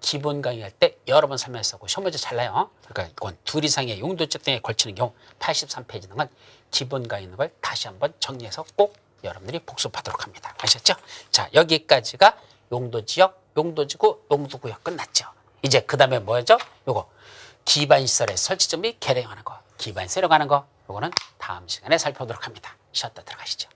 기본 강의할 때 여러 번 설명했었고 시험 문제 잘 나요. 그러니까 이건 둘 이상의 용도 지역 등에 걸치는 경우 83페이지는 건 기본 강의 있는 걸 다시 한번 정리해서 꼭 여러분들이 복습하도록 합니다. 아셨죠? 자, 여기까지가 용도 지역, 용도지구, 용도구역 끝났죠. 이제 그 다음에 뭐죠? 요거 기반시설의 설치점 및 개량하는 거, 기반시설에 관한 거 요거는 다음 시간에 살펴보도록 합니다. 쉬었다 들어가시죠.